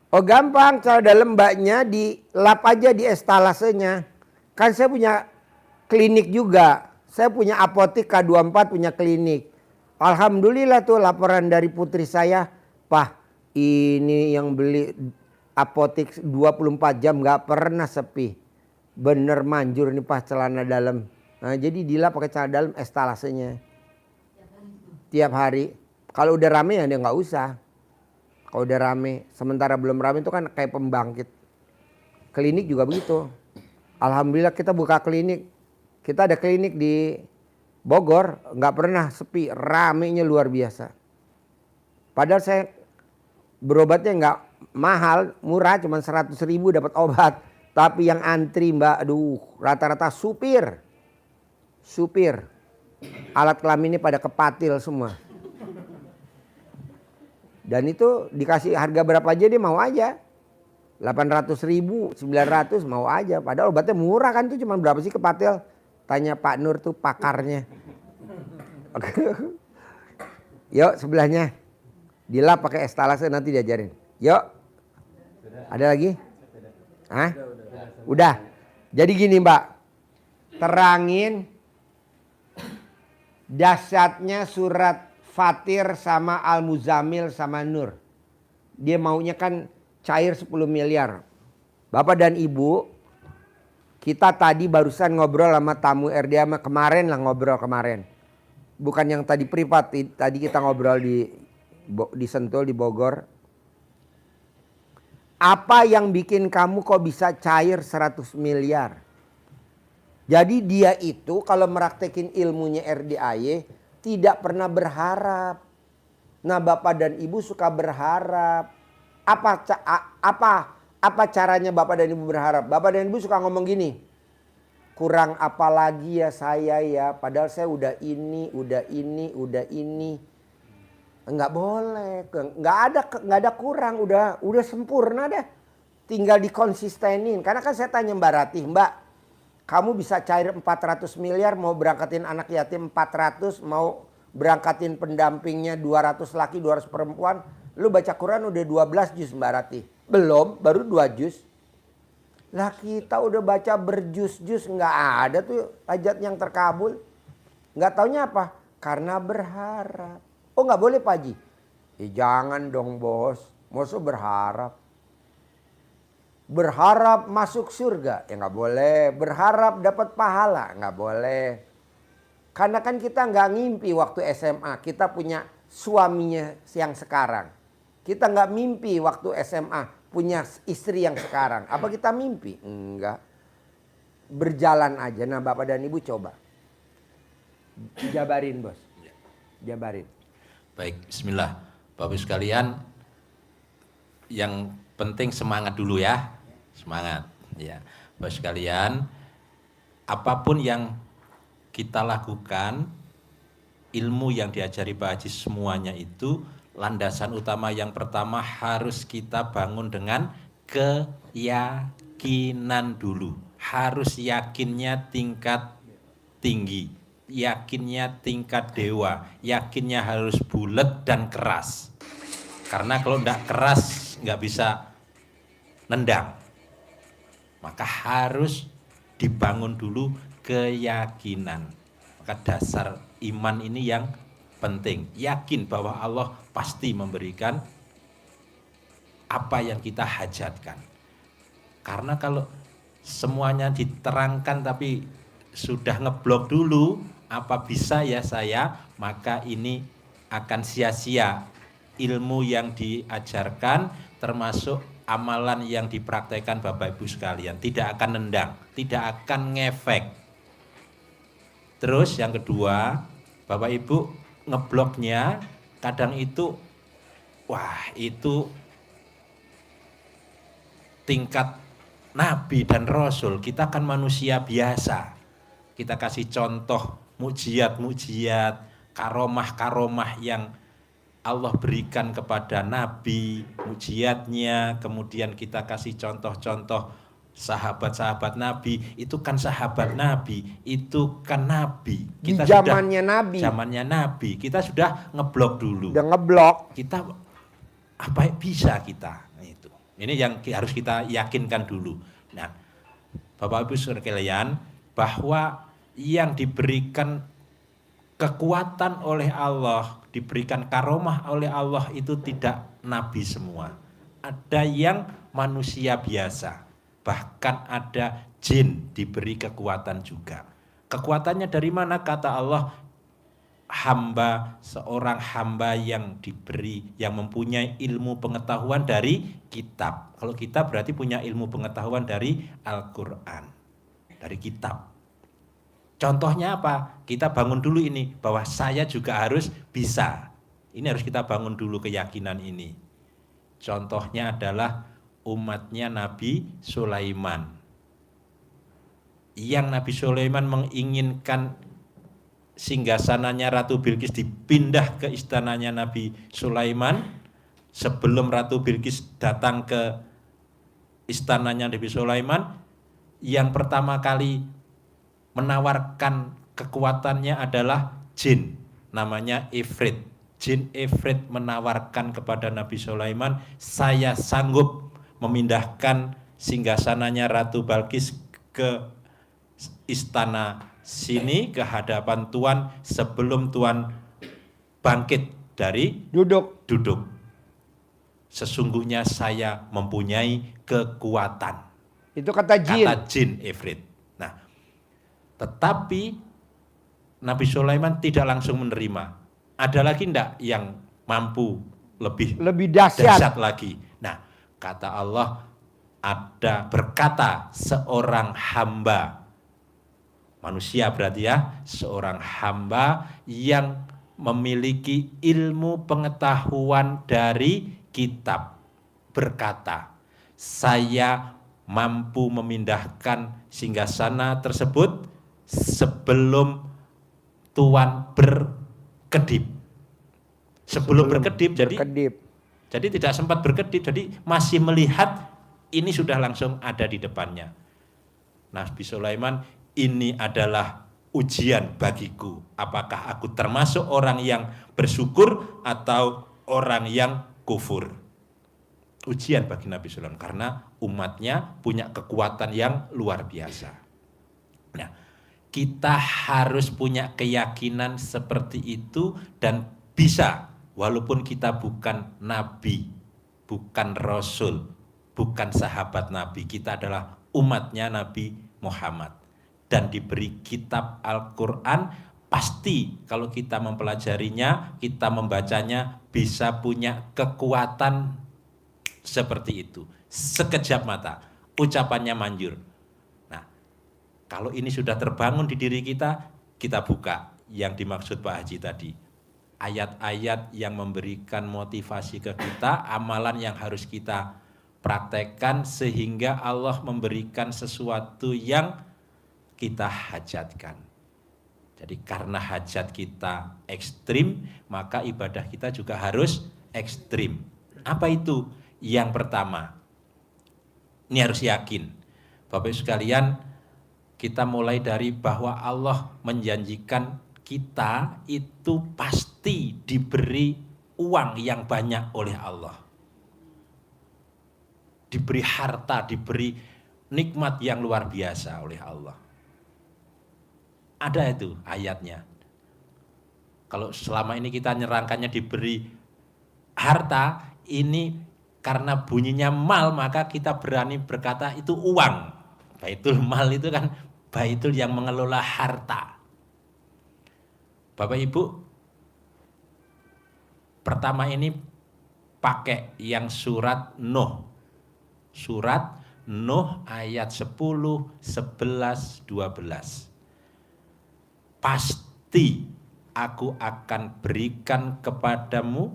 Speaker 1: Oh gampang, kalau dalam mbaknya dilap aja di estalasenya. Kan saya punya klinik juga. Saya punya apotik K24 punya klinik. Alhamdulillah tuh laporan dari putri saya. Pak ini yang beli apotik 24 jam gak pernah sepi. Bener manjur nih pas celana dalam. Nah, jadi dilap pakai celana dalam estalasenya. Tiap hari. Kalau udah rame ya dia nggak usah. Kalau udah rame, sementara belum rame itu kan kayak pembangkit. Klinik juga begitu. Alhamdulillah kita buka klinik. Kita ada klinik di Bogor nggak pernah sepi, ramenya luar biasa. Padahal saya berobatnya nggak mahal, murah, cuma 100.000 dapat obat. Tapi yang antri mbak, aduh, rata-rata supir. Alat kelaminnya pada kepatil semua. Dan itu dikasih harga berapa aja dia mau aja. 800.000, 900 mau aja. Padahal obatnya murah kan, tuh cuma berapa sih kepatil? Tanya Pak Nur tuh pakarnya. Yuk sebelahnya. Dilap pakai estalase nanti diajarin. Yuk. Ada lagi? Hah? Udah. Jadi gini Mbak. Terangin dahsyatnya surat Fatir sama Al-Muzammil sama Nur. Dia maunya kan cair 10 miliar. Bapak dan Ibu, kita tadi barusan ngobrol sama tamu RD sama kemarin lah ngobrol kemarin. Bukan yang tadi privat, tadi kita ngobrol di Sentul di Bogor. Apa yang bikin kamu kok bisa cair 100 miliar? Jadi dia itu kalau meraktekin ilmunya RDAY tidak pernah berharap. Nah Bapak dan Ibu suka berharap. Apa caranya Bapak dan Ibu berharap? Bapak dan Ibu suka ngomong gini. Kurang apa lagi ya saya ya. Padahal saya udah ini. Enggak boleh. Enggak ada kurang. Udah sempurna deh. Tinggal dikonsistenin. Karena kan saya tanya Mbak Ratih. Mbak, kamu bisa cair 400 miliar. Mau berangkatin anak yatim 400. Mau berangkatin pendampingnya 200 laki 200 perempuan. Lu baca Quran udah 12 juz Mbak Ratih. Belum, baru 2 juz. Lah kita udah baca berjus-jus, nggak ada tuh hajat yang terkabul. Nggak taunya apa? Karena berharap. Oh nggak boleh Pak Haji? Jangan dong bos, maksud berharap. Berharap masuk surga, ya nggak boleh. Berharap dapat pahala, nggak boleh. Karena kan kita nggak ngimpi waktu SMA, kita punya suaminya yang sekarang. Kita nggak mimpi waktu SMA punya istri yang sekarang. Apa kita mimpi? Enggak. Berjalan aja. Nah Bapak dan Ibu coba. Jabarin bos. Jabarin.
Speaker 5: Baik, bismillah. Bapak Ibu sekalian, yang penting semangat dulu ya. Semangat. Ya. Bapak Ibu sekalian, apapun yang kita lakukan, ilmu yang diajari Pak Haji semuanya itu landasan utama yang pertama harus kita bangun dengan keyakinan dulu. Harus yakinnya tingkat tinggi, yakinnya tingkat dewa, yakinnya harus bulat dan keras. Karena kalau tidak keras nggak bisa nendang. Maka harus dibangun dulu keyakinan. Maka dasar iman ini yang penting, yakin bahwa Allah pasti memberikan apa yang kita hajatkan. Karena kalau semuanya diterangkan tapi sudah ngeblok dulu, apa bisa ya saya, maka ini akan sia-sia ilmu yang diajarkan termasuk amalan yang dipraktekkan Bapak Ibu sekalian. Tidak akan nendang, tidak akan ngefek. Terus yang kedua, Bapak Ibu ngebloknya kadang itu itu tingkat Nabi dan Rasul. Kita kan manusia biasa. Kita kasih contoh mujiat-mujiat, karomah-karomah yang Allah berikan kepada Nabi, mujiatnya. Kemudian kita kasih contoh-contoh sahabat-sahabat Nabi. Itu kan sahabat Nabi, itu kan Nabi. Kita
Speaker 1: di zamannya Nabi.
Speaker 5: Zamannya Nabi. Kita sudah ngeblok dulu.
Speaker 1: Udah ngeblok.
Speaker 5: Kita apa bisa kita? Itu. Ini yang harus kita yakinkan dulu. Nah, Bapak Ibu sekalian, bahwa yang diberikan kekuatan oleh Allah, diberikan karomah oleh Allah itu tidak nabi semua. Ada yang manusia biasa. Bahkan ada jin diberi kekuatan juga. Kekuatannya dari mana? Kata Allah, seorang hamba yang diberi, yang mempunyai ilmu pengetahuan dari kitab. Kalau kitab berarti punya ilmu pengetahuan dari Al-Quran, dari kitab. Contohnya apa? Kita bangun dulu ini, bahwa saya juga harus bisa. Ini harus kita bangun dulu keyakinan ini. Contohnya adalah umatnya Nabi Sulaiman. Yang Nabi Sulaiman menginginkan singgasananya Ratu Bilqis dipindah ke istananya Nabi Sulaiman. Sebelum Ratu Bilqis datang ke istananya Nabi Sulaiman, yang pertama kali menawarkan kekuatannya adalah jin, namanya Ifrit. Jin Ifrit menawarkan kepada Nabi Sulaiman, saya sanggup memindahkan singgasananya Ratu Bilqis ke istana sini, ke hadapan Tuan sebelum Tuan bangkit dari duduk. Sesungguhnya saya mempunyai kekuatan.
Speaker 1: Itu kata jin.
Speaker 5: Kata jin Ifrit. Nah, tetapi Nabi Sulaiman tidak langsung menerima. Ada lagi enggak yang mampu lebih dahsyat lagi? Nah, kata Allah, ada berkata seorang hamba, manusia berarti ya, seorang hamba yang memiliki ilmu pengetahuan dari kitab, berkata, saya mampu memindahkan singgasana tersebut sebelum Tuan berkedip. Sebelum berkedip, jadi tidak sempat berkedip, jadi masih melihat, ini sudah langsung ada di depannya. Nabi Sulaiman, ini adalah ujian bagiku. Apakah aku termasuk orang yang bersyukur atau orang yang kufur? Ujian bagi Nabi Sulaiman karena umatnya punya kekuatan yang luar biasa. Nah, kita harus punya keyakinan seperti itu dan bisa, walaupun kita bukan nabi, bukan rasul, bukan sahabat Nabi, kita adalah umatnya Nabi Muhammad dan diberi kitab Al-Quran. Pasti kalau kita mempelajarinya, kita membacanya, bisa punya kekuatan seperti itu. Sekejap mata, ucapannya manjur. Nah, kalau ini sudah terbangun di diri kita, kita buka yang dimaksud Pak Haji tadi. Ayat-ayat yang memberikan motivasi ke kita, amalan yang harus kita praktekkan sehingga Allah memberikan sesuatu yang kita hajatkan. Jadi karena hajat kita ekstrim, maka ibadah kita juga harus ekstrim. Apa itu? Yang pertama, ini harus yakin. Bapak Ibu sekalian, kita mulai dari bahwa Allah menjanjikan kita itu pasti diberi uang yang banyak oleh Allah. Diberi harta, diberi nikmat yang luar biasa oleh Allah. Ada itu ayatnya. Kalau selama ini kita nyerangkannya diberi harta, ini karena bunyinya mal, maka kita berani berkata itu uang. Baitul mal itu kan baitul yang mengelola harta. Bapak Ibu, pertama ini pakai yang surat Nuh. Surat Nuh ayat 10, 11, 12. Pasti aku akan berikan kepadamu,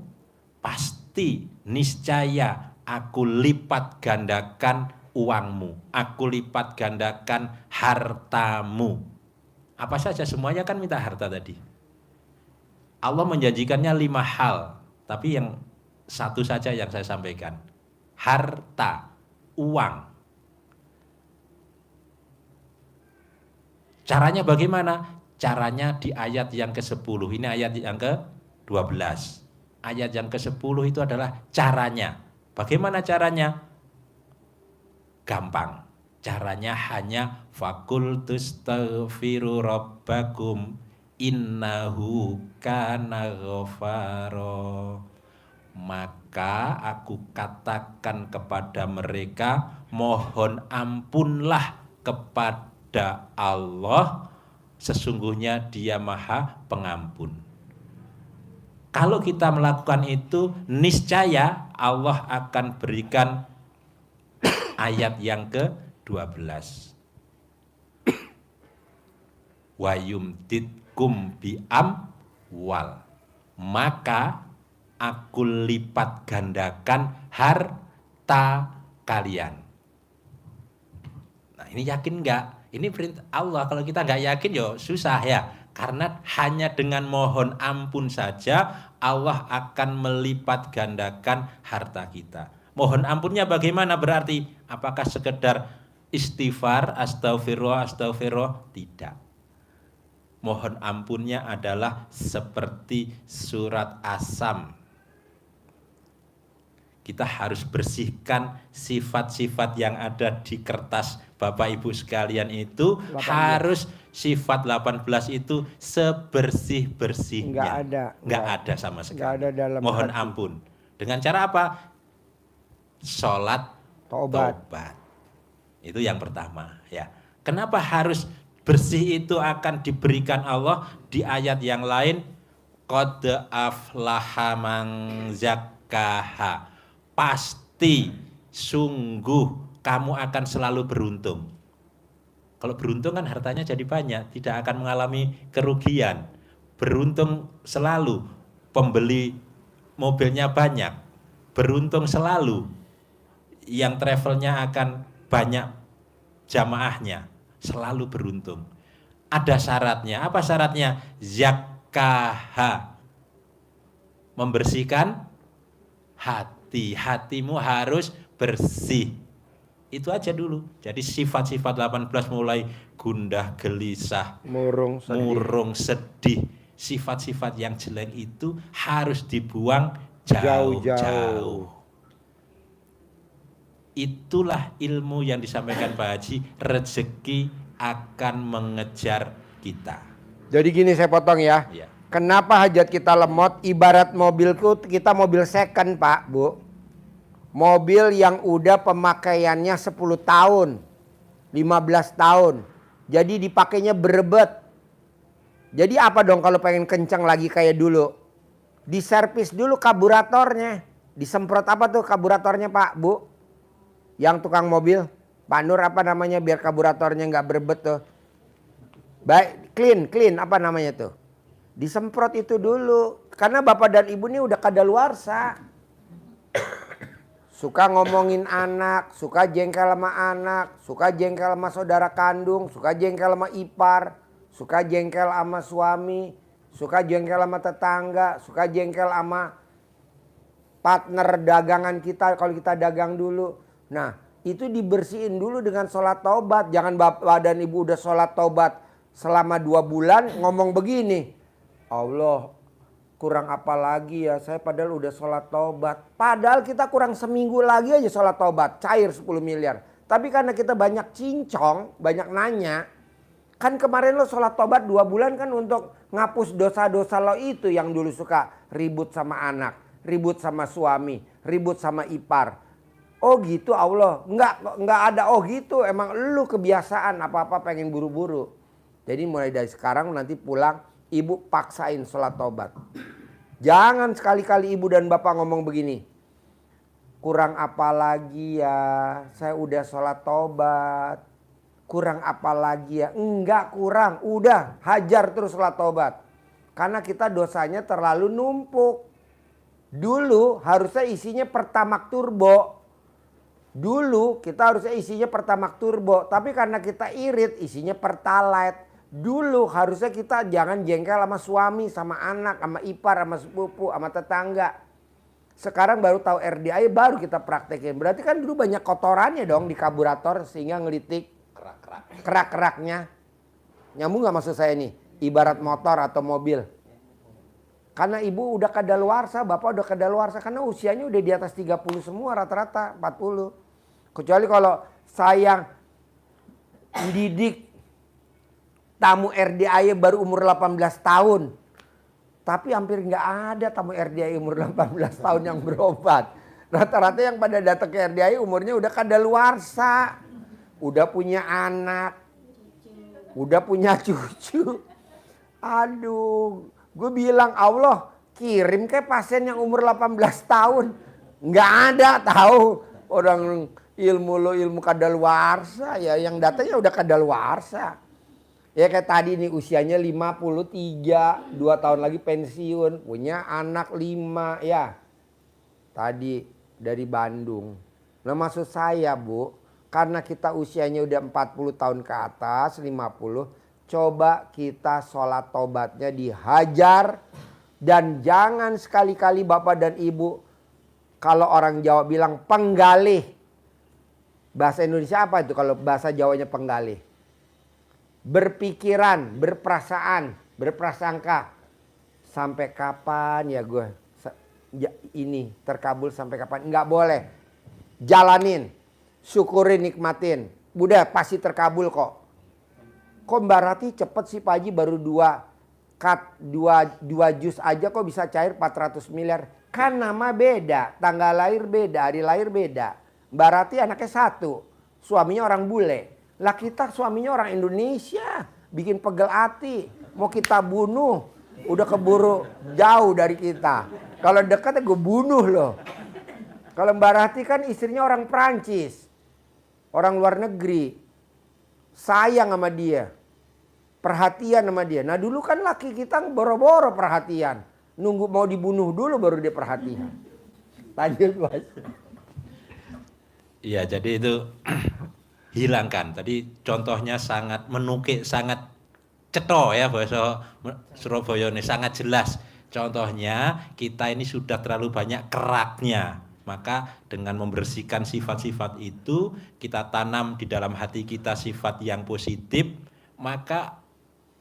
Speaker 5: pasti niscaya aku lipat gandakan uangmu, aku lipat gandakan hartamu. Apa saja, semuanya kan minta harta tadi. Allah menjanjikannya 5 hal, tapi yang satu saja yang saya sampaikan. Harta, uang. Caranya bagaimana? Caranya di ayat yang ke-10, ini ayat yang ke-12. Ayat yang ke-10 itu adalah caranya. Bagaimana caranya? Gampang. Caranya hanya fakultus taghfiru rabbakum innahu kana ghafaro. Maka aku katakan kepada mereka, mohon ampunlah kepada Allah, sesungguhnya Dia Maha Pengampun. Kalau kita melakukan itu, niscaya Allah akan berikan ayat yang ke-12. wa yumditkum bi amwal, maka aku lipat gandakan harta kalian. Nah, ini yakin nggak? Ini perintah Allah. Kalau kita nggak yakin, yo susah ya. Karena hanya dengan mohon ampun saja Allah akan melipat gandakan harta kita. Mohon ampunnya bagaimana berarti? Apakah sekedar istighfar, astagfirullah, astagfirullah? Tidak. Mohon ampunnya adalah seperti surat Asam. Kita harus bersihkan sifat-sifat yang ada di kertas Bapak Ibu sekalian itu 18. Harus sifat 18 itu sebersih-bersihnya. Enggak ada sama sekali.
Speaker 1: Enggak ada dalam
Speaker 5: Mohon
Speaker 1: hati.
Speaker 5: ampun. Dengan cara apa? Sholat taubat. Itu yang pertama ya. Kenapa harus bersih itu akan diberikan Allah di ayat yang lain? Qad aflaha man zakkaha. Pasti, sungguh kamu akan selalu beruntung. Kalau beruntung kan hartanya jadi banyak, tidak akan mengalami kerugian. Beruntung selalu, pembeli mobilnya banyak. Beruntung selalu, yang travelnya akan banyak jamaahnya. Selalu beruntung. Ada syaratnya. Apa syaratnya? Zakkaha. Membersihkan hati. Hatimu harus bersih. Itu aja dulu. Jadi sifat-sifat 18 mulai gundah, gelisah, murung, sedih. Sifat-sifat yang jelek itu harus dibuang jauh-jauh. Itulah ilmu yang disampaikan Pak Haji. Rezeki akan mengejar kita.
Speaker 1: Jadi gini saya potong ya.
Speaker 5: Ya.
Speaker 1: Kenapa hajat kita lemot? Ibarat mobilku, kita mobil second Pak, Bu. Mobil yang udah pemakaiannya 10 tahun, 15 tahun. Jadi dipakainya berebet. Jadi apa dong kalau pengen kencang lagi kayak dulu? Diservis dulu karburatornya. Disemprot apa tuh karburatornya Pak, Bu? Yang tukang mobil. Pak Nur apa namanya biar karburatornya nggak berebet tuh. Baik, clean apa namanya tuh? Disemprot itu dulu. Karena bapak dan ibu ini udah kadaluarsa. Suka ngomongin anak, suka jengkel sama anak, suka jengkel sama saudara kandung, suka jengkel sama ipar, suka jengkel sama suami, suka jengkel sama tetangga, suka jengkel sama partner dagangan kita kalau kita dagang dulu. Nah, itu dibersihin dulu dengan sholat taubat. Jangan bapak dan ibu udah sholat taubat selama 2 bulan ngomong begini. Allah, kurang apa lagi ya, saya padahal udah sholat taubat. Padahal kita kurang seminggu lagi aja sholat taubat, cair 10 miliar. Tapi karena kita banyak cincong, banyak nanya. Kan kemarin lo sholat taubat 2 bulan kan untuk ngapus dosa-dosa lo itu yang dulu suka ribut sama anak, ribut sama suami, ribut sama ipar. Oh gitu Allah, enggak ada oh gitu, emang lu kebiasaan apa-apa pengen buru-buru. Jadi mulai dari sekarang nanti pulang ibu paksain sholat taubat. Jangan sekali-kali ibu dan bapak ngomong begini. Kurang apa lagi ya, saya udah sholat taubat. Kurang apa lagi ya, enggak kurang, udah hajar terus sholat taubat. Karena kita dosanya terlalu numpuk. Dulu harusnya isinya pertamax turbo. Dulu kita harusnya isinya pertamax turbo. Tapi karena kita irit isinya pertalite. Dulu harusnya kita jangan jengkel sama suami, sama anak, sama ipar, sama sepupu, sama tetangga. Sekarang baru tahu RDA baru kita praktekin. Berarti kan dulu banyak kotorannya dong di karburator sehingga ngelitik kerak-keraknya. Nyambung gak maksud saya nih? Ibarat motor atau mobil. Karena ibu udah kadaluarsa, bapak udah kadaluarsa. Karena usianya udah di atas 30 semua rata-rata 40. Kecuali kalau saya didik tamu RDA baru umur 18 tahun. Tapi hampir nggak ada tamu RDA umur 18 tahun yang berobat. Rata-rata yang pada datang ke RDA umurnya udah kadaluarsa. Udah punya anak. Udah punya cucu. Aduh, gue bilang Allah kirim ke pasien yang umur 18 tahun. Nggak ada tahu orang ilmu lo ilmu kadaluarsa ya, yang datanya udah kadaluarsa. Ya kayak tadi nih usianya 53, 2 tahun lagi pensiun, punya anak 5 ya. Tadi dari Bandung. Nah maksud saya Bu, karena kita usianya udah 40 tahun ke atas, 50, coba kita sholat tobatnya dihajar. Dan jangan sekali-kali Bapak dan Ibu, kalau orang Jawa bilang penggalih. Bahasa Indonesia apa itu kalau bahasa Jawanya penggalih? Berpikiran, berperasaan, berprasangka. Sampai kapan ya gue ini terkabul sampai kapan? Nggak boleh. Jalanin, syukurin, nikmatin. Udah pasti terkabul kok. Kok Mbak Rati cepet sih Pak Haji baru 2 juz aja kok bisa cair 400 miliar. Kan nama beda, tanggal lahir beda, hari lahir beda. Mbak Rati anaknya 1, suaminya orang bule. Lah kita suaminya orang Indonesia, bikin pegel hati. Mau kita bunuh, udah keburu jauh dari kita. Kalau dekat gue bunuh loh. Kalau Mbak Rati kan istrinya orang Prancis, orang luar negeri. Sayang sama dia, perhatian sama dia. Nah dulu kan laki kita boro-boro perhatian. Nunggu mau dibunuh dulu baru dia perhatian. Lanjut Mas.
Speaker 5: Iya, jadi itu hilangkan. Tadi contohnya sangat menukik, sangat ceto ya bahasa Surabaya ini, sangat jelas. Contohnya kita ini sudah terlalu banyak keraknya. Maka dengan membersihkan sifat-sifat itu, kita tanam di dalam hati kita sifat yang positif, maka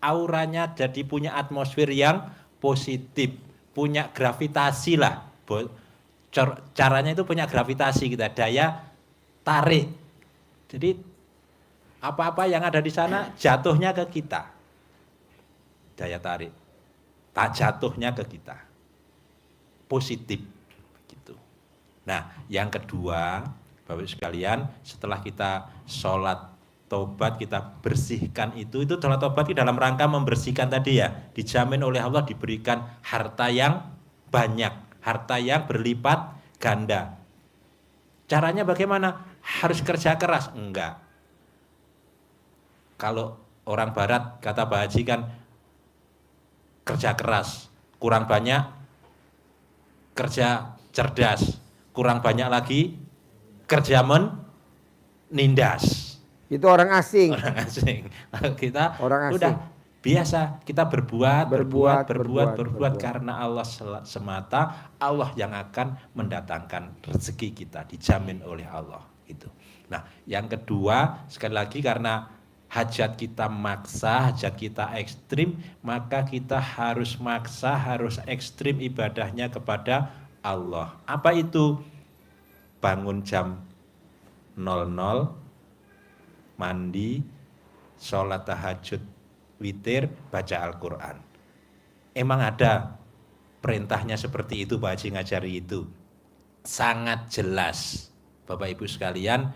Speaker 5: auranya jadi punya atmosfer yang positif, punya gravitasi lah. Caranya itu punya gravitasi kita, daya tarik. Jadi apa-apa yang ada di sana jatuhnya ke kita. Daya tarik. Tak jatuhnya ke kita. Positif gitu. Nah, yang kedua, Bapak Ibu sekalian, setelah kita sholat tobat, kita bersihkan itu adalah tobat dalam rangka membersihkan tadi ya, dijamin oleh Allah diberikan harta yang banyak, harta yang berlipat ganda. Caranya bagaimana? Harus kerja keras? Enggak. Kalau orang barat kata Pak Haji kan kerja keras, kurang banyak kerja cerdas, kurang banyak lagi kerja menindas.
Speaker 1: Itu orang asing.
Speaker 5: Orang asing. Kita
Speaker 1: orang asing.
Speaker 5: Udah biasa kita berbuat karena Allah semata. Allah yang akan mendatangkan rezeki kita, dijamin oleh Allah itu. Nah, yang kedua sekali lagi karena hajat kita maksa, hajat kita ekstrim, maka kita harus maksa, harus ekstrim ibadahnya kepada Allah. Apa itu? Bangun jam 00, mandi, sholat tahajud, witir, baca Al-Quran. Emang ada perintahnya seperti itu, Pak Haji ngajari itu. Sangat jelas, Bapak Ibu sekalian.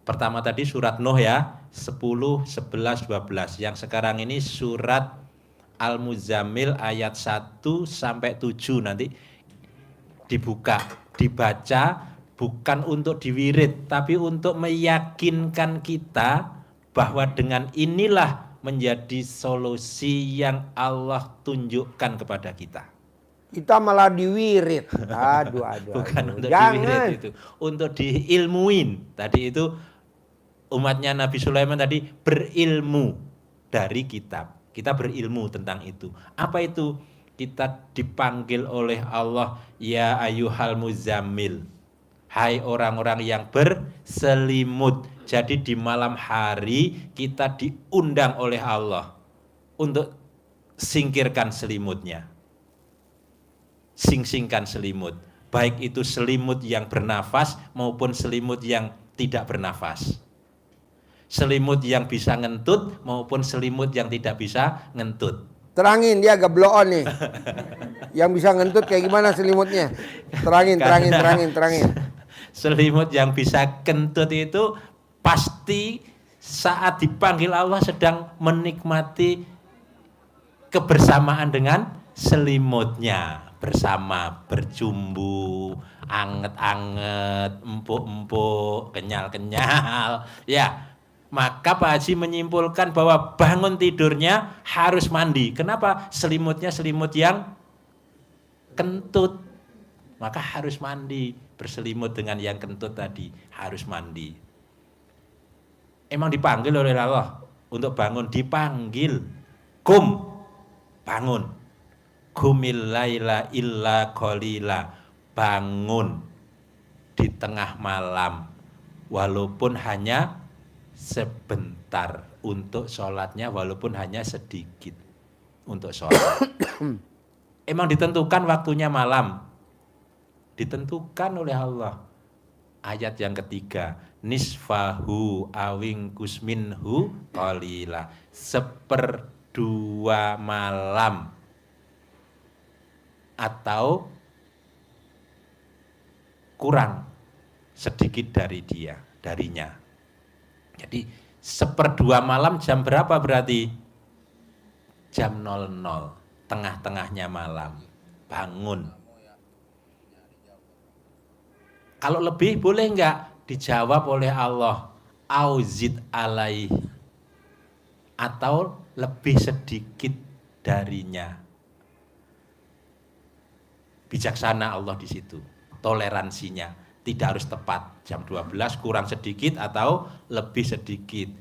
Speaker 5: Pertama tadi surat Nuh ya, 10, 11, 12. Yang sekarang ini surat Al-Muzammil ayat 1 sampai 7 nanti dibuka, dibaca. Bukan untuk diwirid, tapi untuk meyakinkan kita bahwa dengan inilah menjadi solusi yang Allah tunjukkan kepada kita.
Speaker 1: Kita malah diwirid. Aduh.
Speaker 5: Bukan untuk
Speaker 1: Jangan.
Speaker 5: diwirid itu, untuk diilmuin. Tadi itu umatnya Nabi Sulaiman tadi berilmu dari kitab. Kita berilmu tentang itu. Apa itu? Kita dipanggil oleh Allah, ya ayyuhal muzammil. Hai orang-orang yang berselimut. Jadi di malam hari kita diundang oleh Allah untuk singkirkan selimutnya. Sing-singkan selimut. Baik itu selimut yang bernafas maupun selimut yang tidak bernafas. Selimut yang bisa ngentut maupun selimut yang tidak bisa ngentut.
Speaker 1: Terangin, dia agak blow on nih. Yang bisa ngentut kayak gimana selimutnya? Terangin.
Speaker 5: Selimut yang bisa kentut itu pasti saat dipanggil Allah sedang menikmati kebersamaan dengan selimutnya. Bersama, berjumbu, anget-anget, empuk-empuk, kenyal-kenyal. Ya, Maka Pak Haji menyimpulkan bahwa bangun tidurnya harus mandi. Kenapa? Selimutnya selimut yang kentut. Maka harus mandi. Berselimut dengan yang kentut tadi. Harus mandi. Emang dipanggil oleh Allah untuk bangun. Dipanggil. Kum. Bangun. Kumil laila illa qalila. Bangun di tengah malam. Walaupun hanya sebentar untuk sholatnya, walaupun hanya sedikit untuk sholat. Emang ditentukan waktunya malam, ditentukan oleh Allah. Ayat yang ketiga, nisfahu awing kusminhu qalila, 1/2 malam atau kurang sedikit darinya. Jadi 1/2 malam jam berapa berarti? Jam 00, tengah-tengahnya malam. Bangun. Kalau lebih boleh enggak? Dijawab oleh Allah, auzid alaih, atau lebih sedikit darinya. Bijaksana Allah di situ, toleransinya. Tidak harus tepat jam 12, kurang sedikit atau lebih sedikit.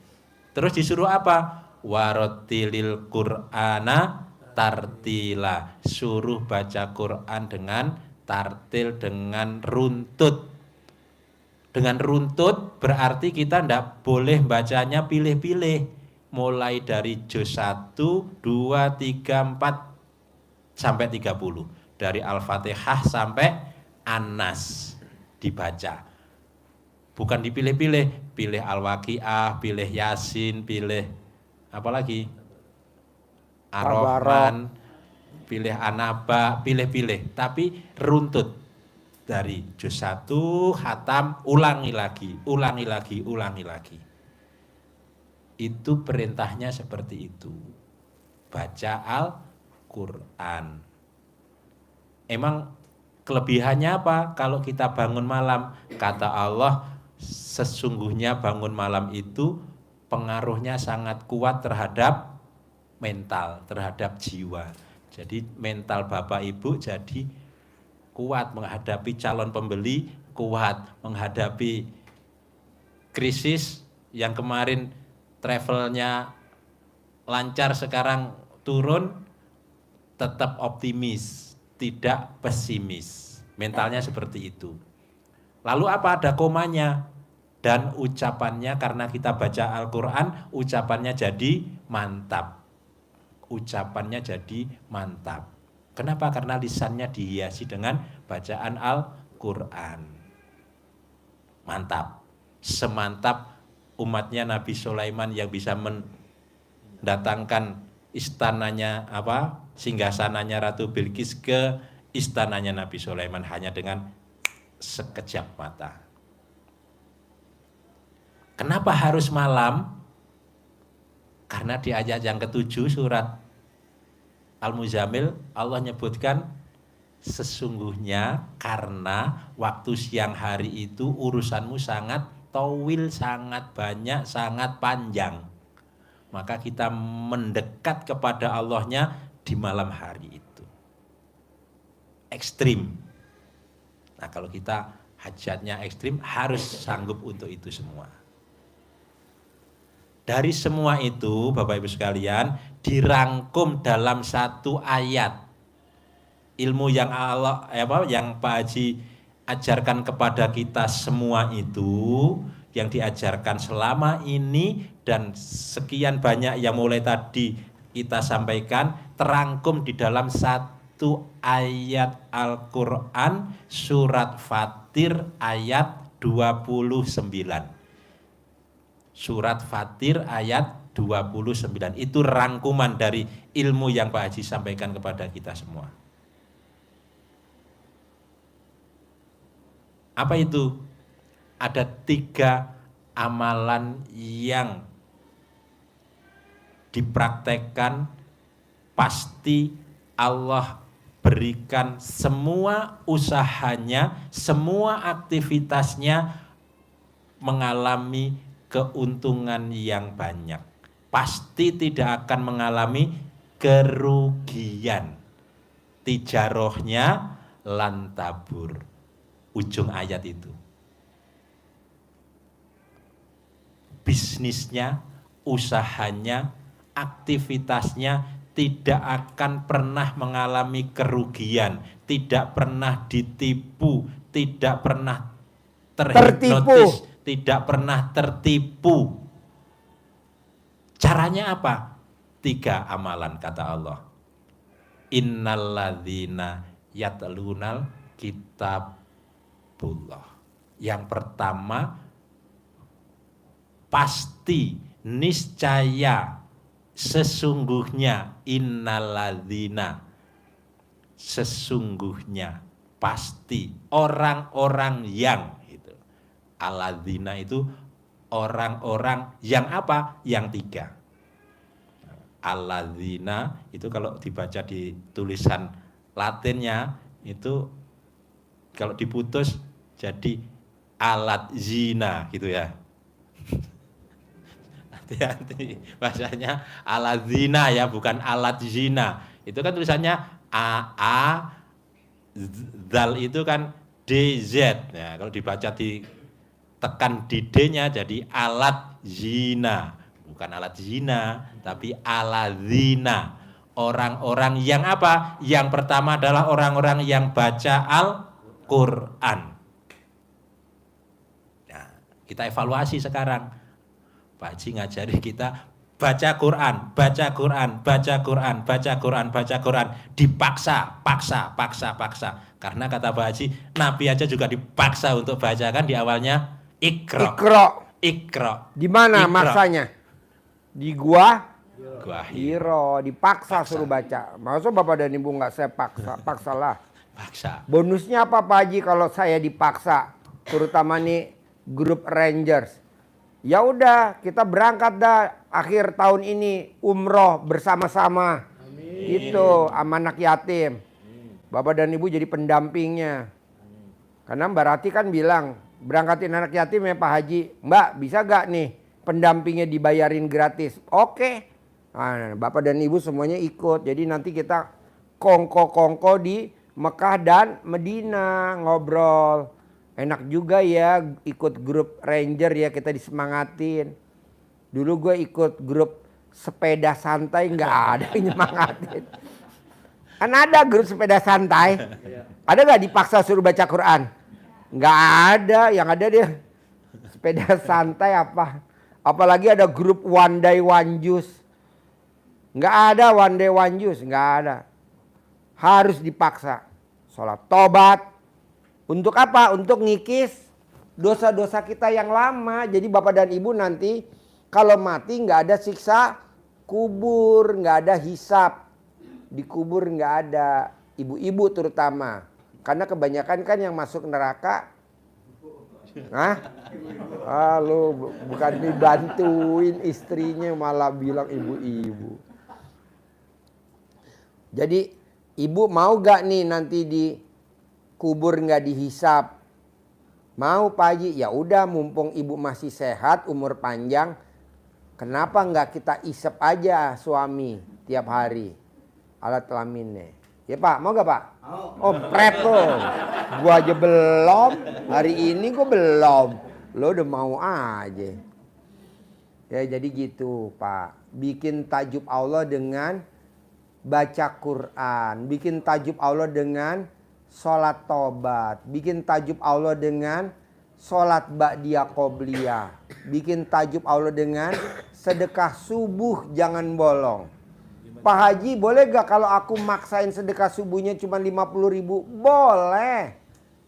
Speaker 5: Terus disuruh apa? Warotilil Qur'ana tartila, suruh baca Quran dengan tartil, dengan runtut. Dengan runtut berarti kita tidak boleh bacanya pilih-pilih. Mulai dari juz 1, 2, 3, 4 sampai 30. Dari Al-Fatihah sampai An-Nas dibaca. Bukan dipilih-pilih, pilih Al-Waqiah, pilih Yasin, pilih apa lagi? Ar-Rahman, pilih An-Naba, pilih-pilih, tapi runtut dari juz 1 khatam, ulangi lagi. Itu perintahnya seperti itu. Baca Al-Qur'an. Emang kelebihannya apa? Kalau kita bangun malam, kata Allah, sesungguhnya bangun malam itu pengaruhnya sangat kuat terhadap mental, terhadap jiwa. Jadi mental Bapak Ibu jadi kuat menghadapi calon pembeli, kuat menghadapi krisis yang kemarin travelnya lancar, sekarang turun, tetap optimis, tidak pesimis. Mentalnya seperti itu. Lalu apa? Ada komanya. Dan ucapannya, karena kita baca Al-Quran, ucapannya jadi mantap. Ucapannya jadi mantap. Kenapa? Karena lisannya dihiasi dengan bacaan Al-Quran. Mantap. Semantap umatnya Nabi Sulaiman yang bisa mendatangkan istananya singgasananya Ratu Bilqis ke istananya Nabi Sulaiman hanya dengan sekejap mata. Kenapa harus malam? Karena di ayat yang ke-7 surat Al-Muzammil Allah nyebutkan sesungguhnya karena waktu siang hari itu urusanmu sangat tawil, sangat banyak, sangat panjang. Maka kita mendekat kepada Allahnya di malam hari itu. Ekstrim. Nah, kalau kita hajatnya ekstrim, harus sanggup untuk itu semua. Dari semua itu, Bapak Ibu sekalian, dirangkum dalam satu ayat. Ilmu yang yang Pak Haji ajarkan kepada kita semua itu, yang diajarkan selama ini dan sekian banyak yang mulai tadi kita sampaikan, terangkum di dalam satu ayat Al-Quran, surat Fatir ayat 29. Surat Fatir ayat 29. Itu rangkuman dari ilmu yang Pak Haji sampaikan kepada kita semua. Apa itu? Ada 3 amalan yang dipraktekkan, pasti Allah berikan semua usahanya, semua aktivitasnya mengalami keuntungan yang banyak. Pasti tidak akan mengalami kerugian. Tijarohnya lantabur. Ujung ayat itu. Bisnisnya, usahanya, aktivitasnya tidak akan pernah mengalami kerugian, tidak pernah ditipu, tidak pernah terhipnotis, tidak pernah tertipu. Caranya apa? 3 amalan kata Allah. Innalladzina yatlunal kitabullah. Yang pertama, pasti, niscaya, sesungguhnya, innalladzina, sesungguhnya, pasti, orang-orang yang, gitu. Alladzina itu orang-orang yang apa? Yang 3. Alladzina itu kalau dibaca di tulisan Latinnya itu kalau diputus jadi alat zina gitu ya. Hati-hati bahasanya alat zina ya, bukan alat zina. Itu kan tulisannya AA, zal itu kan DZ. Ya, kalau dibaca ditekan di D-nya jadi alat zina. Bukan alat zina, tapi aladzina. Orang-orang yang apa? Yang pertama adalah orang-orang yang baca Al-Quran. Nah, kita evaluasi sekarang. Pak Haji ngajari kita baca Quran, baca Quran, baca Quran, baca Quran, baca Quran. Dipaksa, paksa. Karena kata Pak Haji, Nabi aja juga dipaksa untuk baca kan di awalnya Iqra.
Speaker 1: Di mana
Speaker 5: Iqra.
Speaker 1: maksanya? Di Gua
Speaker 5: Hiro.
Speaker 1: Dipaksa suruh baca. Maksud Bapak dan Ibu nggak saya paksalah.
Speaker 5: Paksa.
Speaker 1: Bonusnya apa Pak Haji kalau saya dipaksa? Terutama nih grup Rangers. Ya udah, kita berangkat dah akhir tahun ini umroh bersama-sama. Itu sama anak yatim. Bapak dan Ibu jadi pendampingnya. Karena Mbak Rati kan bilang, berangkatin anak yatim ya Pak Haji. Mbak, bisa gak nih pendampingnya dibayarin gratis? Oke. Nah, Bapak dan Ibu semuanya ikut. Jadi nanti kita kongko-kongko di Mekah dan Medina ngobrol. Enak juga ya ikut grup Ranger ya, kita disemangatin. Dulu gue ikut grup sepeda santai nggak ada yang nyemangatin. Kan ada grup sepeda santai. Ada nggak dipaksa suruh baca Quran? Nggak ada, yang ada dia sepeda santai apa. Apalagi ada grup One Day One Juice. Nggak ada One Day One Juice, nggak ada. Harus dipaksa. Sholat tobat. Untuk apa? Untuk ngikis dosa-dosa kita yang lama. Jadi Bapak dan Ibu nanti kalau mati nggak ada siksa kubur, nggak ada hisab. Di kubur nggak ada, ibu-ibu terutama. Karena kebanyakan kan yang masuk neraka. Lu bukan dibantuin istrinya malah bilang ibu-ibu. Jadi ibu mau gak nih nanti di kubur nggak dihisap? Mau Pak Haji? Ya udah, mumpung ibu masih sehat, umur panjang, kenapa nggak kita isep aja suami tiap hari alat kelaminnya? Ya Pak, mau gak Pak? Oh prep tuh. Gua aja belum, hari ini gua belum. Lo udah mau aja. Ya jadi gitu Pak. Bikin tajub Allah dengan baca Quran. Bikin tajub Allah dengan sholat tobat, bikin tajub Allah dengan sholat ba'diyah qobliyah, bikin tajub Allah dengan sedekah subuh jangan bolong. Pak Haji boleh gak kalau aku maksain sedekah subuhnya cuma 50.000? Boleh.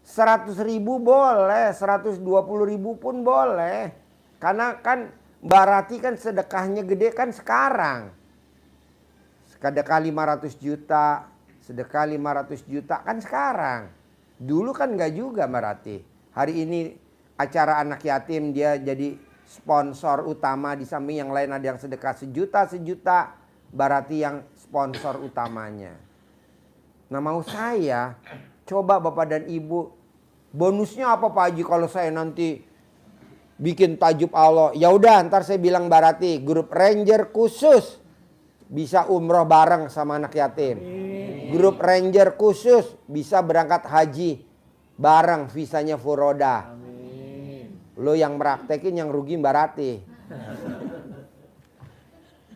Speaker 1: 100.000 boleh, 120.000 pun boleh. Karena kan Mbak Rati kan sedekahnya gede kan sekarang. Sedekah 500 juta. Sedekah 500 juta kan sekarang. Dulu kan enggak juga Mbak Rati. Hari ini acara anak yatim dia jadi sponsor utama. Di samping yang lain ada yang sedekah sejuta. Mbak Rati yang sponsor utamanya. Nah mau saya, coba Bapak dan Ibu, bonusnya apa Pak Haji kalau saya nanti bikin tajub Allah. Ya udah, ntar saya bilang Mbak Rati, grup ranger khusus bisa umroh bareng sama anak yatim. Grup ranger khusus bisa berangkat haji bareng, visanya furoda. Lo yang meraktekin, yang rugi Mbak Rati.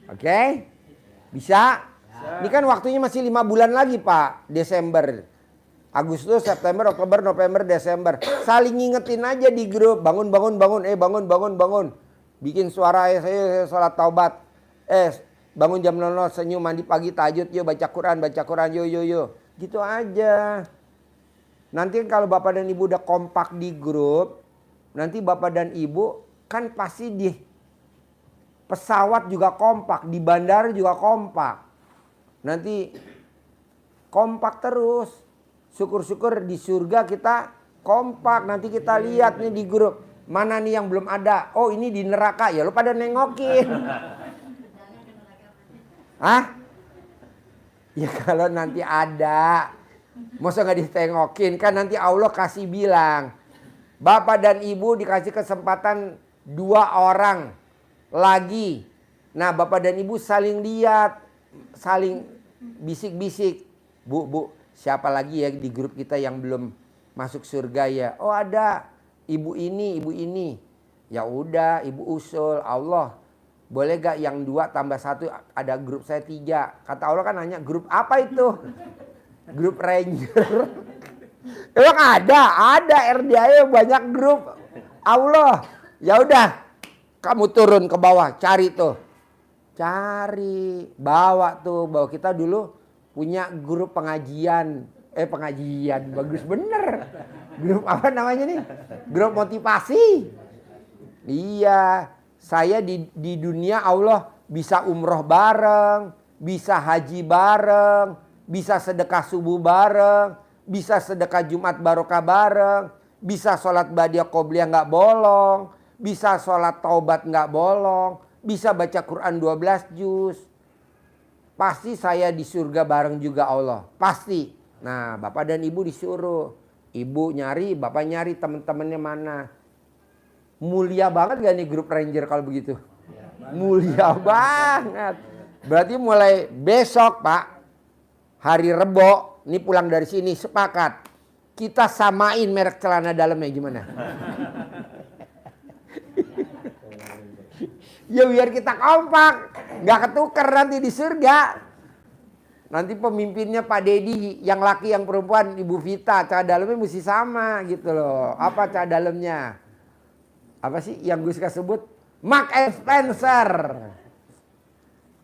Speaker 1: Oke? Bisa? Ini kan waktunya masih 5 bulan lagi Pak, Desember. Agustus, September, Oktober, November, Desember. Saling ngingetin aja di grup. Bangun, bangun, bangun. Bangun, bangun, bangun. Bikin suara, saya sholat taubat. Bangun jam 00, senyum, mandi pagi, tahajud. Yuk baca Quran, yuk. Gitu aja. Nanti kalau Bapak dan Ibu udah kompak di grup, nanti Bapak dan Ibu kan pasti di pesawat juga kompak, di bandara juga kompak. Nanti kompak terus. Syukur-syukur di surga kita kompak. Nanti kita lihat nih di grup. Mana nih yang belum ada? Oh ini di neraka. Ya lu pada nengokin. Hah? Ya kalau nanti ada. Masa nggak ditengokin? Kan nanti Allah kasih bilang. Bapak dan Ibu dikasih kesempatan 2 orang lagi. Nah Bapak dan Ibu saling lihat. Saling bisik-bisik. Bu, siapa lagi ya di grup kita yang belum masuk surga ya? Oh ada, ibu ini. Ya udah, Ibu usul, Allah boleh gak yang 2 tambah 1, ada grup saya 3. Kata Allah kan nanya, grup apa itu? Grup ranger. Emang ada RDA banyak grup. Allah, ya udah, kamu turun ke bawah, cari tuh. Bawa kita dulu punya grup pengajian, bagus bener. Grup apa namanya nih? Grup motivasi. Iya, saya di dunia Allah bisa umroh bareng, bisa haji bareng, bisa sedekah subuh bareng, bisa sedekah Jumat barokah bareng, bisa sholat badiah qobliyah nggak bolong, bisa sholat taubat nggak bolong, bisa baca Quran 12 juz. Pasti saya di surga bareng juga Allah. Pasti. Nah Bapak dan Ibu disuruh. Ibu nyari, Bapak nyari teman-temannya mana. Mulia banget gak nih grup ranger kalau begitu? Mulia banget. Berarti mulai besok Pak. Hari Rebo. Ini pulang dari sini sepakat. Kita samain merek celana dalamnya gimana? Ya biar kita kompak, nggak ketukar nanti di surga. Nanti pemimpinnya Pak Dedi, yang laki yang perempuan Ibu Vita, celana dalamnya mesti sama gitu loh. Apa celana dalamnya? Apa sih yang Gus sebut? Mark & Spencer.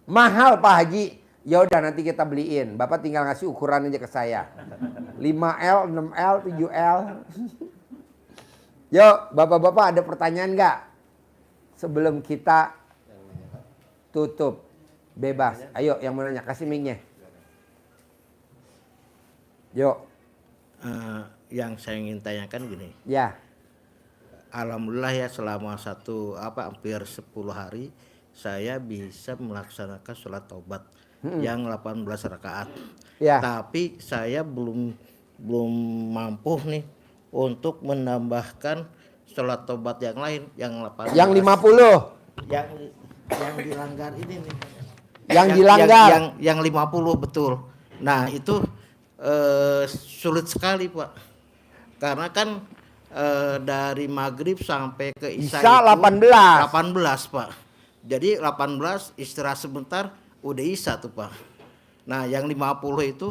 Speaker 1: Mahal Pak Haji. Ya udah nanti kita beliin. Bapak tinggal ngasih ukuran aja ke saya. 5L, 6L, 7L. Yuk, Bapak-bapak ada pertanyaan nggak? Sebelum kita tutup, bebas. Ayo yang mau nanya, kasih mic-nya. Yuk.
Speaker 7: Yang saya ingin tanyakan gini.
Speaker 1: Ya.
Speaker 7: Alhamdulillah ya selama hampir 10 hari saya bisa melaksanakan sholat taubat yang 18 rakaat.
Speaker 1: Ya.
Speaker 7: Tapi saya belum mampu nih untuk menambahkan sholat taubat yang lain yang 18.
Speaker 1: Yang 50.
Speaker 7: Yang dilanggar ini nih.
Speaker 1: Yang dilanggar.
Speaker 7: Yang 50 betul. Nah, itu sulit sekali, Pak. Karena kan dari maghrib sampai ke isya
Speaker 1: Isya 18.
Speaker 7: 18, Pak. Jadi 18 istirahat sebentar udah isya tuh, Pak. Nah, yang 50 itu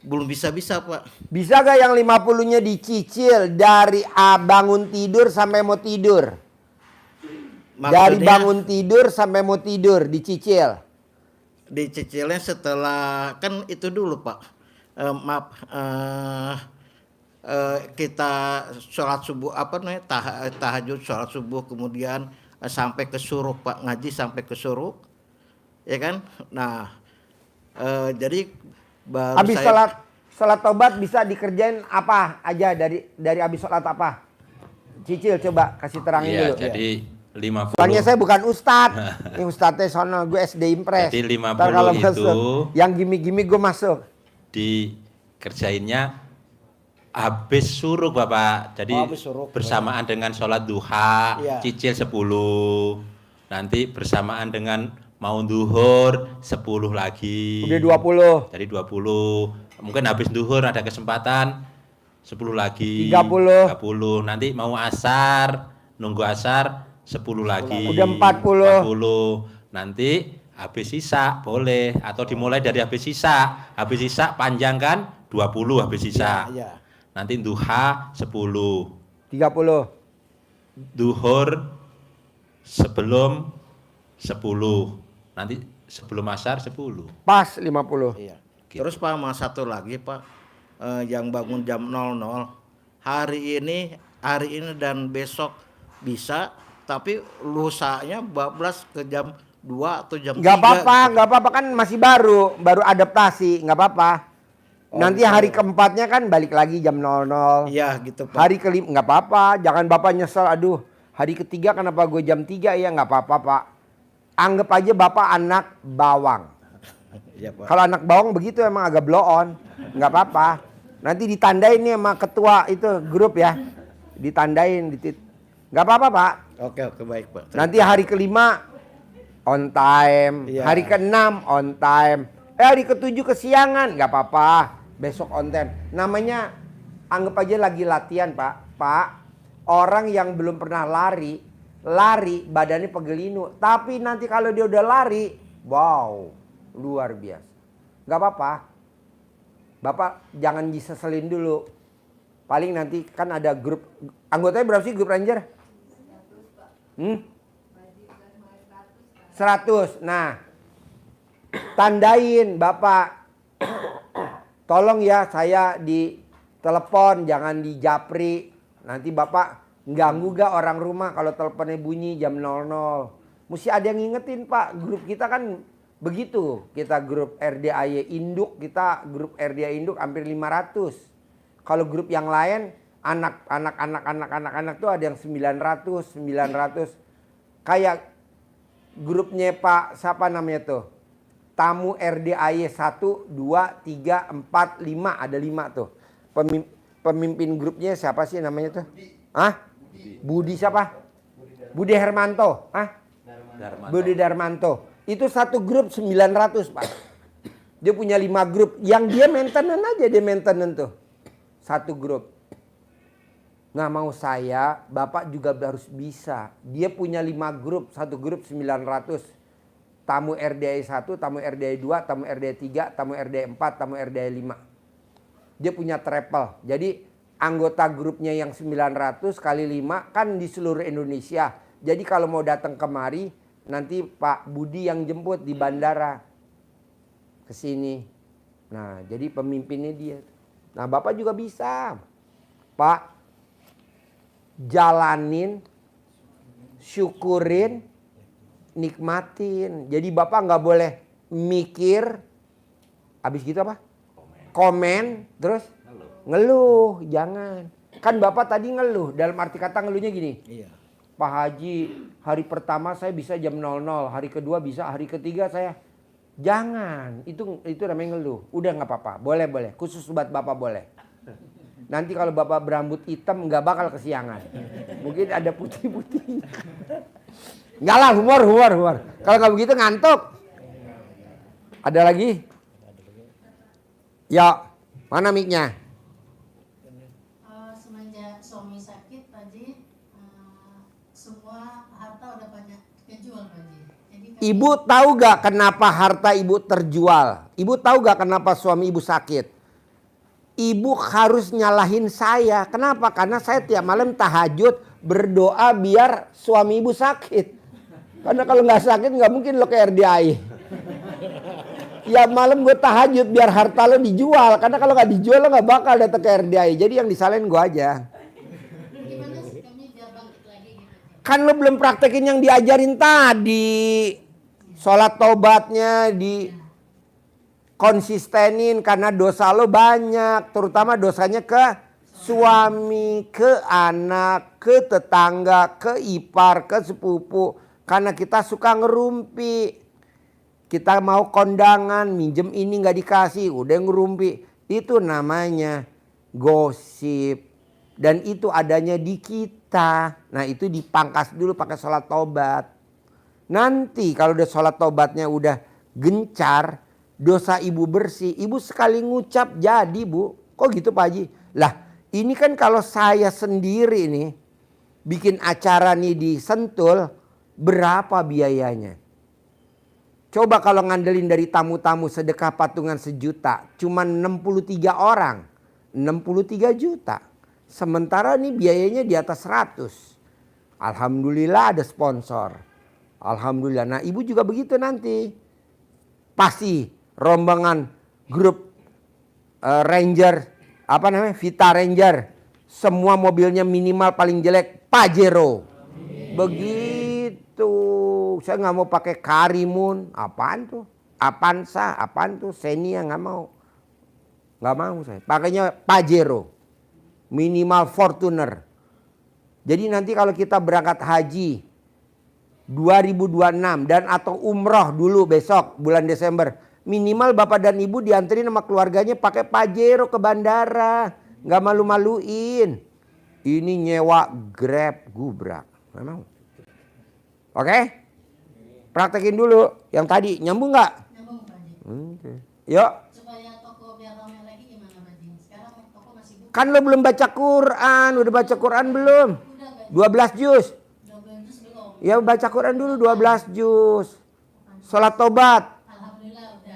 Speaker 7: belum bisa Pak.
Speaker 1: Bisa gak yang 50-nya dicicil dari bangun tidur sampai mau tidur? Dari bangun tidur sampai mau tidur dicicil.
Speaker 7: Dicicilnya setelah kan itu dulu Pak. Kita sholat subuh tahajud, sholat subuh, kemudian sampai ke syuruk Pak, ngaji sampai ke syuruk, ya kan? Nah, jadi baru
Speaker 1: habis sholat taubat bisa dikerjain apa aja dari habis sholat apa? Cicil coba kasih terangin dulu.
Speaker 5: Jadi 50.
Speaker 1: Soalnya saya bukan ustadz. Ini ustadznya sono, gue SD Impres.
Speaker 5: Jadi 50
Speaker 1: kalau
Speaker 5: itu
Speaker 1: masuk, yang gimmick-gimmick gue masuk.
Speaker 5: Dikerjainnya habis suruh Bapak. Jadi
Speaker 7: Oh, habis suruh.
Speaker 5: bersamaan dengan sholat duha,
Speaker 7: Iya.
Speaker 5: cicil 10. Nanti bersamaan dengan mau duhur 10 lagi.
Speaker 1: Udah 20.
Speaker 5: Jadi 20. Mungkin habis duhur ada kesempatan 10 lagi.
Speaker 1: 30.
Speaker 5: Nanti mau asar, nunggu asar 10 lagi.
Speaker 1: Udah 40.
Speaker 5: 40. Nanti habis sisa boleh atau dimulai dari habis sisa. Habis sisa panjangkan 20 habis sisa.
Speaker 7: Iya.
Speaker 5: Nanti duha 10.
Speaker 1: 30.
Speaker 5: Duhur sebelum 10. Nanti sebelum asar 10.
Speaker 1: Pas 50.
Speaker 7: Iya. Terus Pak, mas satu lagi Pak, yang bangun jam 00 hari ini dan besok bisa, tapi lusanya bablas ke jam 2 atau jam 3.
Speaker 1: Nggak apa-apa kan masih baru adaptasi, nggak apa-apa. Nanti hari keempatnya kan balik lagi jam 00.
Speaker 7: Iya gitu Pak.
Speaker 1: Hari kelima nggak apa-apa, jangan Bapak nyesel. Aduh, hari ketiga kenapa gue jam 3 ya, nggak apa-apa Pak. Anggap aja Bapak anak bawang.
Speaker 7: Iya, Pak.
Speaker 1: Kalau anak bawang begitu emang agak blow on, nggak apa-apa. Nanti ditandain nih sama ketua itu grup ya, ditandain, nggak apa-apa Pak.
Speaker 7: Oke baik Pak.
Speaker 1: Nanti hari kelima on time,
Speaker 7: Iya.
Speaker 1: hari keenam on time, hari ketujuh kesiangan nggak apa-apa, besok on time. Namanya anggap aja lagi latihan Pak. Pak, orang yang belum pernah lari badannya pegelinu, tapi nanti kalau dia udah lari, wow, luar biasa. Nggak apa-apa. Bapak jangan diseselin dulu. Paling nanti kan ada grup, anggotanya berapa sih grup Ranger? 100. Nah, tandain Bapak. Tolong ya saya di telepon, jangan di japri. Nanti Bapak ganggu gak orang rumah kalau teleponnya bunyi jam 00. Mesti ada yang ngingetin Pak. Grup kita kan begitu. Kita grup RDAY induk, kita grup RDAY induk hampir 500. Kalau grup yang lain anak-anak tuh ada yang 900. Kayak grupnya Pak siapa namanya tuh? Tamu RDAY 1, 2, 3, 4, 5. Ada 5 tuh. Pemimpin grupnya siapa sih namanya tuh? Budi siapa? Budi Hermanto. Budi Darmanto. Itu satu grup 900 Pak. Dia punya 5 grup. Yang dia maintenance aja, dia maintenance tuh. Satu grup. Nah mau saya, Bapak juga harus bisa. Dia punya 5 grup, satu grup 900. Tamu RDAY 1, tamu RDAY 2, tamu RDAY 3, tamu RDAY 4, tamu RDAY 5. Dia punya travel. Jadi anggota grupnya yang 900 kali 5 kan di seluruh Indonesia. Jadi kalau mau datang kemari, nanti Pak Budi yang jemput di bandara ke sini. Nah jadi pemimpinnya dia. Nah Bapak juga bisa. Pak, jalanin, syukurin, nikmatin. Jadi Bapak nggak boleh mikir, habis gitu apa? Komen, terus ngeluh, jangan. Kan Bapak tadi ngeluh, dalam arti kata ngeluhnya gini.
Speaker 7: Iya.
Speaker 1: Pak Haji, hari pertama saya bisa jam 00, hari kedua bisa, hari ketiga saya. Jangan, itu namanya ngeluh. Udah nggak apa-apa, boleh, khusus buat Bapak boleh. Nanti kalau Bapak berambut hitam nggak bakal kesiangan. Mungkin ada putih-putih. Enggak lah, humor. Kalau nggak begitu ngantuk. Ada lagi? Ya, mana mic-nya?
Speaker 11: Semenjak suami sakit Pak Haji, semua harta udah banyak kejual Pak Haji. Jadi
Speaker 1: Ibu tahu gak kenapa harta ibu terjual? Ibu tahu gak kenapa suami ibu sakit? Ibu harus nyalahin saya. Kenapa? Karena saya tiap malam tahajud berdoa biar suami ibu sakit. Karena kalau nggak sakit nggak mungkin lo ke RDAY. Ya malam gue tahajud biar harta lo dijual. Karena kalau nggak dijual lo nggak bakal datang ke RDAY. Jadi yang disalahin gue aja.
Speaker 11: gimana sih kami biar bangkit lagi gitu?
Speaker 1: Kan lo belum praktekin yang diajarin tadi. Sholat tobatnya di konsistenin karena dosa lo banyak. Terutama dosanya ke suami, ke anak, ke tetangga, ke ipar, ke sepupu. Karena kita suka ngerumpi. Kita mau kondangan, minjem ini nggak dikasih, udah ngerumpi. Itu namanya gosip. Dan itu adanya di kita. Nah itu dipangkas dulu pakai sholat tobat. Nanti kalau udah sholat tobatnya udah gencar, dosa ibu bersih, ibu sekali ngucap jadi bu. Kok gitu Pak Haji? Lah ini kan kalau saya sendiri nih bikin acara nih di Sentul, berapa biayanya? Coba kalau ngandelin dari tamu-tamu sedekah patungan 1 juta, cuman 63 orang, 63 juta. Sementara nih biayanya di atas 100. Alhamdulillah ada sponsor. Alhamdulillah. Nah ibu juga begitu nanti. Pasti rombongan grup Ranger, apa namanya, Vita Ranger. Semua mobilnya minimal paling jelek Pajero. Begitu. Saya nggak mau pakai Karimun. Apaan tuh? Avanza, apaan tuh? Xenia nggak mau. Nggak mau saya. Pakainya Pajero. Minimal Fortuner. Jadi nanti kalau kita berangkat haji 2026 dan atau umroh dulu besok bulan Desember, minimal bapak dan ibu dianterin sama keluarganya pakai Pajero ke bandara, nggak malu-maluin. Ini nyewa Grab gubrak, memang. Oke? Praktekin dulu yang tadi, nyambung nggak?
Speaker 11: Nyambung Pak Haji.
Speaker 1: Oke. Yuk.
Speaker 11: Supaya toko biar ramai lagi gimana Pak Haji? Sekarang toko masih buka.
Speaker 1: Kan lo belum baca Quran, udah baca Quran belum? 12 juz. Ya baca Quran dulu 12 juz. Sholat tobat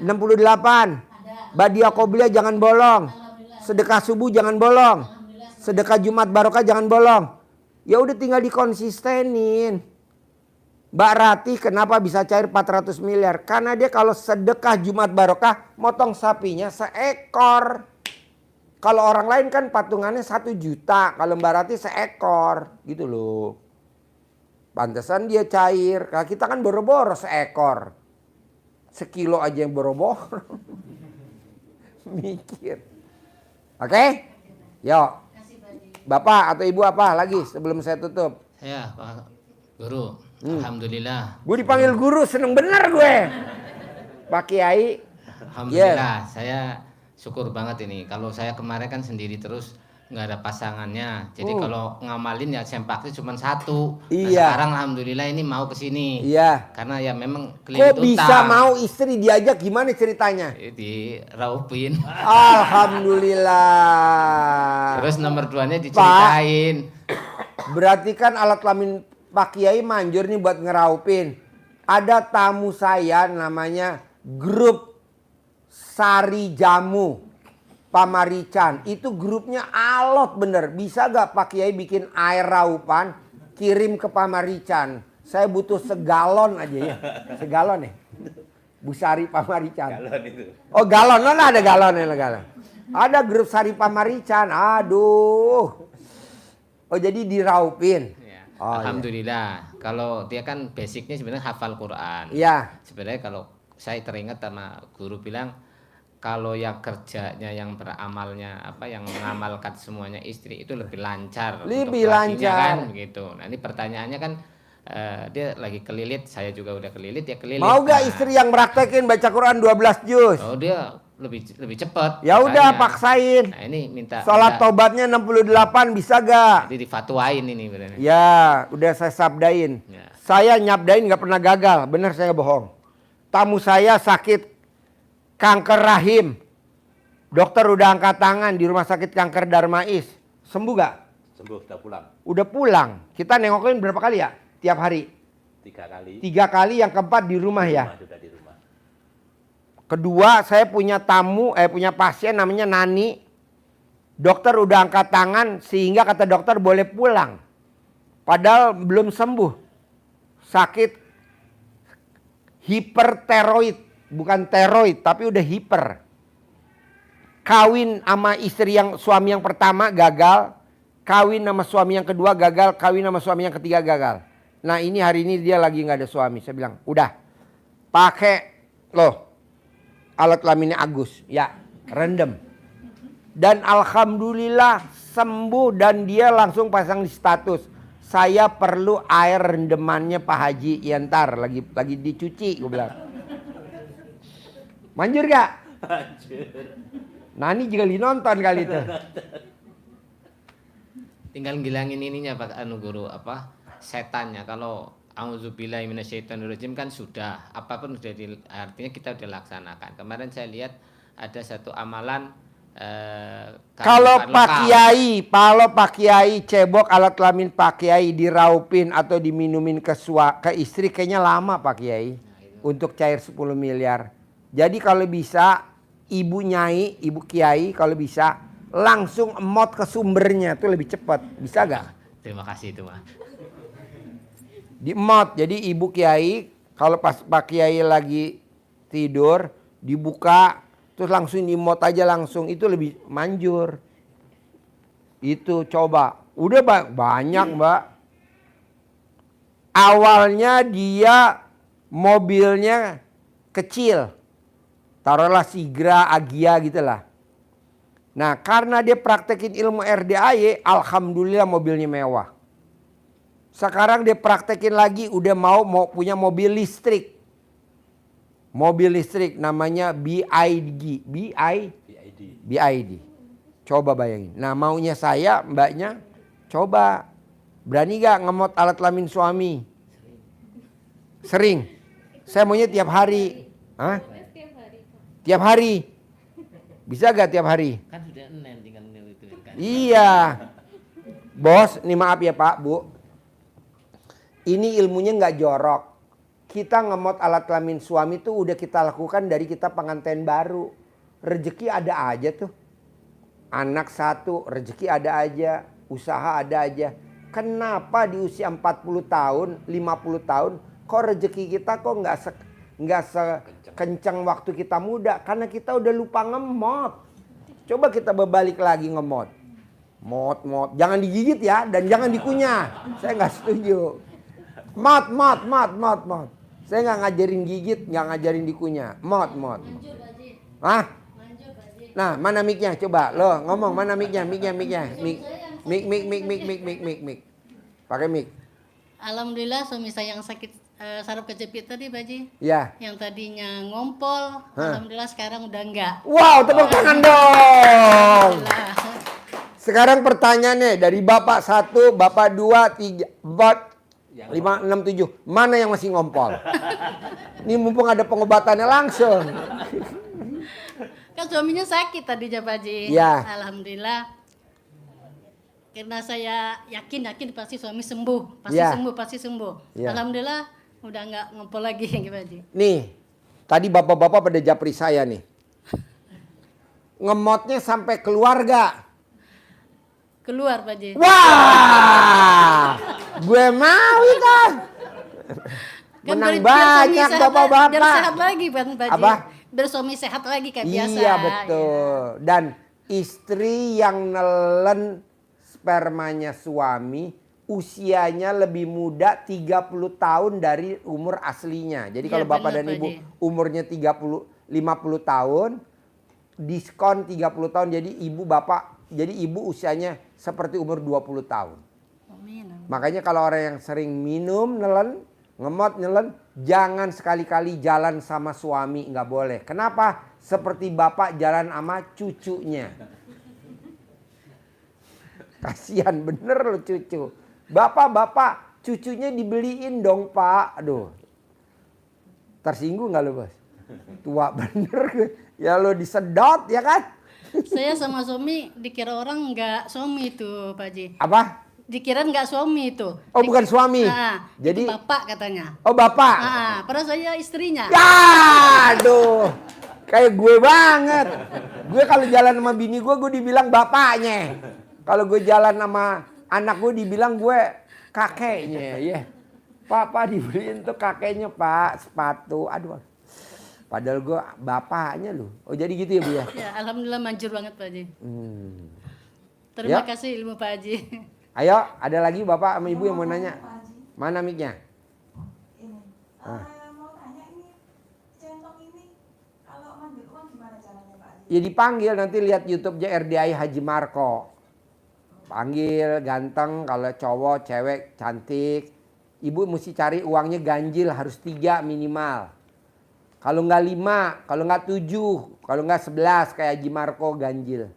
Speaker 1: 68. Badiah qobliyah jangan bolong. Sedekah subuh jangan bolong. Sedekah Jumat barokah jangan bolong. Ya udah tinggal dikonsistenin. Mbak Rati kenapa bisa cair 400 miliar? Karena dia kalau sedekah Jumat barokah motong sapinya seekor. Kalau orang lain kan patungannya 1 juta. Kalau Mbak Rati seekor. Gitu loh. Pantesan dia cair. Kalau kita kan boro-boro seekor. Sekilo aja yang boro-boro. Mikir. Oke? Yuk. Bapak atau ibu apa lagi sebelum saya tutup?
Speaker 9: Saya Pak Guru. Alhamdulillah.
Speaker 1: Gue dipanggil guru, seneng bener gue. Pak Kiai.
Speaker 9: Alhamdulillah, saya syukur banget ini. Kalau saya kemarin kan sendiri terus nggak ada pasangannya. Jadi kalau ngamalin ya sempaknya cuma 1. Nah,
Speaker 1: Iya.
Speaker 9: sekarang alhamdulillah ini mau ke sini.
Speaker 1: Iya.
Speaker 9: Karena ya memang kelilit
Speaker 1: Kok bisa mau istri diajak, gimana ceritanya?
Speaker 9: di raupin.
Speaker 1: Alhamdulillah.
Speaker 9: Terus nomor 2-nya diceritain.
Speaker 1: Berarti kan alat kelamin Pak Kiai manjur nih buat ngeraupin. Ada tamu saya namanya grup Sari Jamu Pamarican. Itu grupnya alot bener. Bisa gak Pak Kiai bikin air raupan kirim ke Pamarican? Saya butuh segalon aja ya. Segalon ya? Bu Sari Pamarican.
Speaker 5: Galon itu.
Speaker 1: Oh galon, mana ada galon ya galon. Ada grup Sari Pamarican. Aduh. Oh jadi diraupin. Oh,
Speaker 9: Alhamdulillah. Iya. Kalau dia kan basicnya sebenarnya hafal Quran.
Speaker 1: Iya.
Speaker 9: Sebenarnya kalau saya teringat sama guru bilang kalau yang kerjanya yang beramalnya yang mengamalkan semuanya istri itu lebih lancar.
Speaker 1: Lebih
Speaker 9: untuk lakinya,
Speaker 1: lancar.
Speaker 9: kan begitu. Nah ini pertanyaannya kan dia lagi kelilit, saya juga udah kelilit ya kelilit.
Speaker 1: Mau gak istri yang praktekin baca Quran 12 juz?
Speaker 9: Oh dia lebih cepat.
Speaker 1: Ya udah paksain.
Speaker 9: Nah ini minta
Speaker 1: Sholat tobatnya 68 bisa gak?
Speaker 9: Jadi difatwain ini benar.
Speaker 1: Ya udah saya sabdain.
Speaker 9: Ya.
Speaker 1: Saya nyabdain gak pernah gagal. Bener saya gak bohong. Tamu saya sakit kanker rahim. Dokter udah angkat tangan di rumah sakit kanker Darmais. Sembuh gak?
Speaker 5: Sembuh, sudah pulang.
Speaker 1: Udah pulang. Kita nengokin berapa kali ya? Tiap hari?
Speaker 5: 3 kali.
Speaker 1: 3 kali, yang keempat di rumah ya?
Speaker 5: Sudah di rumah.
Speaker 1: Kedua, saya punya punya pasien namanya Nani. Dokter udah angkat tangan sehingga kata dokter boleh pulang. Padahal belum sembuh. Sakit hiperteroid, bukan teroid tapi udah hiper. Kawin sama istri suami yang pertama gagal, kawin sama suami yang kedua gagal, kawin sama suami yang ketiga gagal. Nah ini hari ini dia lagi nggak ada suami. Saya bilang, udah pakai alat kelaminnya Agus, ya rendem. Dan alhamdulillah sembuh dan dia langsung pasang di status. Saya perlu air rendemannya Pak Haji Yantar lagi dicuci, gue bilang. Manjur gak? Nani juga nonton kali itu.
Speaker 9: Tinggal ngilangin ininya Pak anu guru apa setannya. Kalau auzubillahi minasyaitonirrajim kan sudah apapun sudah artinya kita sudah laksanakan. Kemarin saya lihat ada satu amalan
Speaker 1: Kalau Pak Kiai cebok alat kelamin Pak Kiai diraupin atau diminumin ke istri kayaknya lama Pak Kiai untuk cair 10 miliar. Jadi kalau bisa ibu nyai, ibu Kiai kalau bisa langsung emot ke sumbernya tuh lebih cepat. Bisa gak?
Speaker 9: Terima kasih itu Mas.
Speaker 1: Di emot. Jadi ibu Kiai kalau pas Pak Kiai lagi tidur dibuka terus langsung di emot aja langsung, itu lebih manjur. Itu coba. Udah banyak Mbak. Awalnya dia mobilnya kecil. Taruhlah Sigra, Agia gitulah. Nah karena dia praktekin ilmu RDAY, alhamdulillah mobilnya mewah. Sekarang dia praktekin lagi udah mau punya mobil listrik. Mobil listrik namanya BID. Coba bayangin. Nah maunya saya mbaknya coba. Berani gak ngemot alat kelamin suami? Sering. Saya maunya tiap hari. Hah? Tiap hari. Bisa gak tiap hari?
Speaker 9: Kan sudah tinggal itu kan.
Speaker 1: Iya. Bos, ini maaf ya Pak, Bu. Ini ilmunya nggak jorok. Kita ngemot alat kelamin suami tuh udah kita lakukan dari kita pengantin baru. Rezeki ada aja tuh. Anak satu, rezeki ada aja. Usaha ada aja. Kenapa di usia 40 tahun, 50 tahun, kok rezeki kita kok nggak sekencang waktu kita muda? Karena kita udah lupa ngemot. Coba kita berbalik lagi ngemot. Mot. Jangan digigit ya, dan jangan dikunyah. Saya nggak setuju. Mot. Saya nggak ngajarin gigit, nggak ngajarin dikunyah. Mot. Hah? Nah, mana mic-nya? Coba lo ngomong mana mic-nya? Mic. Pakai mic.
Speaker 11: Alhamdulillah suami saya yang sakit saraf kejepit tadi Baji.
Speaker 1: Ya.
Speaker 11: Yang tadinya ngompol, alhamdulillah sekarang udah enggak.
Speaker 1: Wow, tepuk tangan dong. Sekarang pertanyaannya dari Bapak 1, Bapak 2, 3, 4, 5, 6, 7. Mana yang masih ngompol? Ini mumpung ada pengobatannya langsung.
Speaker 11: Kan suaminya sakit tadinya Baji.
Speaker 1: Ya.
Speaker 11: Alhamdulillah. Karena saya yakin pasti suami sembuh. Pasti sembuh.
Speaker 1: Ya.
Speaker 11: Alhamdulillah udah nggak ngompol lagi Baji.
Speaker 1: Nih, tadi bapak-bapak pada japri saya nih. Ngemotnya sampai keluarga.
Speaker 11: Keluar Baji.
Speaker 1: Wah, gue mau itu. Menang banyak bapak-bapak.
Speaker 11: Biar sehat lagi Baji.
Speaker 1: Apa?
Speaker 11: Biar suami sehat lagi kayak biasa.
Speaker 1: Iya betul. Ya. Dan istri yang nelen spermanya suami usianya lebih muda 30 tahun dari umur aslinya. Jadi kalau bapak dan ibu umurnya 50 tahun, diskon 30 tahun. Jadi ibu usianya seperti umur 20 tahun. Amin. Makanya kalau orang yang sering minum, ngemot, jangan sekali-kali jalan sama suami, nggak boleh. Kenapa? Seperti bapak jalan sama cucunya. Kasihan bener loh cucu. Bapak, cucunya dibeliin dong Pak. Aduh. Tersinggung gak lo Bos? Tua bener. Ya lo disedot ya kan?
Speaker 11: Saya sama suami dikira orang nggak suami itu Pak Haji.
Speaker 1: Apa?
Speaker 11: Dikira nggak suami itu.
Speaker 1: Oh bukan suami.
Speaker 11: Jadi itu bapak katanya.
Speaker 1: Oh bapak.
Speaker 11: Padahal saya istrinya.
Speaker 1: Ya aduh. Kayak gue banget. Gue kalau jalan sama bini gue dibilang bapaknya. Kalau gue jalan sama anak gue dibilang gue kakeknya. Ya. Papa dibeliin tuh kakeknya Pak sepatu. Aduh. Padahal gue bapaknya loh. Oh jadi gitu ya Bu ya?
Speaker 11: Ya alhamdulillah manjur banget Pak Haji. Terima kasih ilmu Pak Haji.
Speaker 1: Ayo ada lagi Bapak sama Ibu yang mau nanya. Mana mic-nya?
Speaker 13: Mau tanya ini centong ini kalau ngambil uang gimana caranya Pak Haji?
Speaker 1: Ya dipanggil nanti lihat YouTube-nya RDAY Haji Marco. Panggil ganteng kalau cowok, cewek, cantik. Ibu mesti cari uangnya ganjil harus 3 minimal. Kalau nggak 5, kalau nggak 7, kalau nggak 11 kayak Haji Marco ganjil.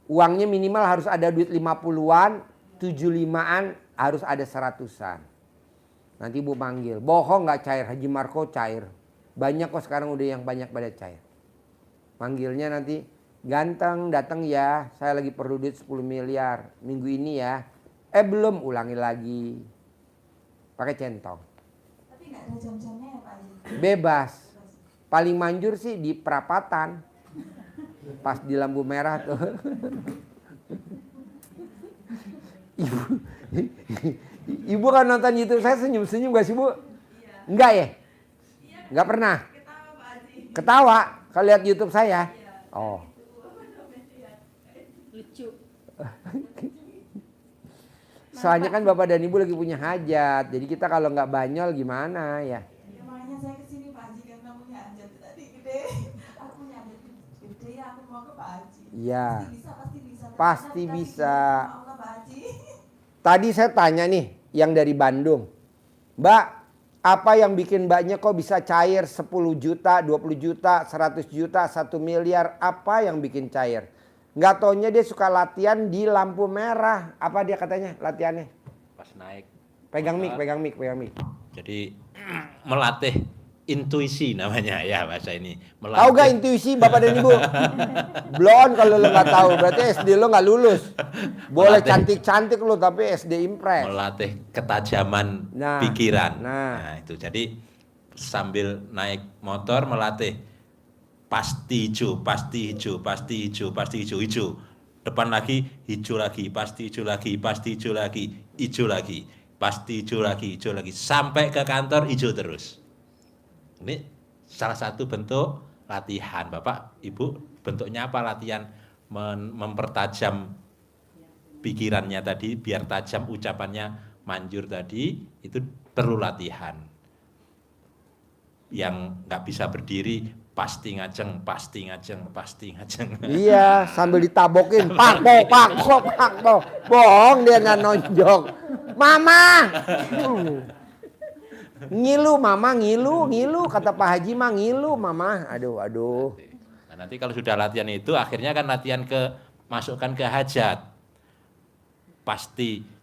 Speaker 1: Uangnya minimal harus ada duit 50-an, 75-an, harus ada 100-an. Nanti ibu manggil, bohong nggak cair, Haji Marco cair. Banyak kok sekarang udah yang banyak pada cair. Manggilnya nanti, ganteng datang ya, saya lagi perlu duit 10 miliar minggu ini ya. Belum, ulangi lagi. Pakai centong.
Speaker 13: Tapi nggak ada jam-jamnya ya Pak Haji?
Speaker 1: Bebas. Paling manjur sih di perapatan. Pas di lampu merah tuh. Ibu kan nonton YouTube saya senyum-senyum gak sih Bu? Enggak ya? Enggak pernah? Ketawa kalau lihat YouTube saya? Oh.
Speaker 11: Lucu.
Speaker 1: Soalnya kan Bapak dan Ibu lagi punya hajat. Jadi kita kalau nggak banyol gimana ya?
Speaker 13: Ya makanya saya kesini Pak Haji karena punya hajat tadi gede. Aku punya hajat gede ya, aku mau ke Pak Haji.
Speaker 1: Iya.
Speaker 13: Pasti bisa.
Speaker 1: Pasti bisa.
Speaker 13: Mau ke Pak Haji.
Speaker 1: Tadi saya tanya nih yang dari Bandung. Mbak, apa yang bikin mbaknya kok bisa cair 10 juta, 20 juta, 100 juta, 1 miliar? Apa yang bikin cair? Nggak taunya dia suka latihan di lampu merah. Apa dia katanya latihannya?
Speaker 5: Pas naik.
Speaker 1: Pegang mic.
Speaker 5: Jadi melatih intuisi namanya ya bahasa ini. Melatih.
Speaker 1: Tahu gak intuisi Bapak dan Ibu? Belum kalau lo nggak tahu. Berarti SD lo nggak lulus. Boleh cantik-cantik lo tapi SD impres.
Speaker 5: Melatih ketajaman pikiran. Nah itu jadi sambil naik motor melatih pasti hijau, pasti hijau, pasti hijau, pasti hijau, hijau. Depan lagi hijau lagi, pasti hijau lagi, pasti hijau lagi, hijau lagi, pasti hijau lagi, hijau lagi. Sampai ke kantor hijau terus. Ini salah satu bentuk latihan. Bapak, Ibu, bentuknya apa latihan? Mempertajam pikirannya tadi, biar tajam ucapannya manjur tadi, itu perlu latihan. Yang nggak bisa berdiri, pasti ngajeng.
Speaker 1: Iya, sambil ditabokin, pak bo. Bohong dia nggak nonjok. Mama, ngilu mama, ngilu. Kata Pak Haji mah ngilu mama. Aduh.
Speaker 5: Nah, nanti kalau sudah latihan itu, akhirnya kan latihan masukkan ke hajat. Pasti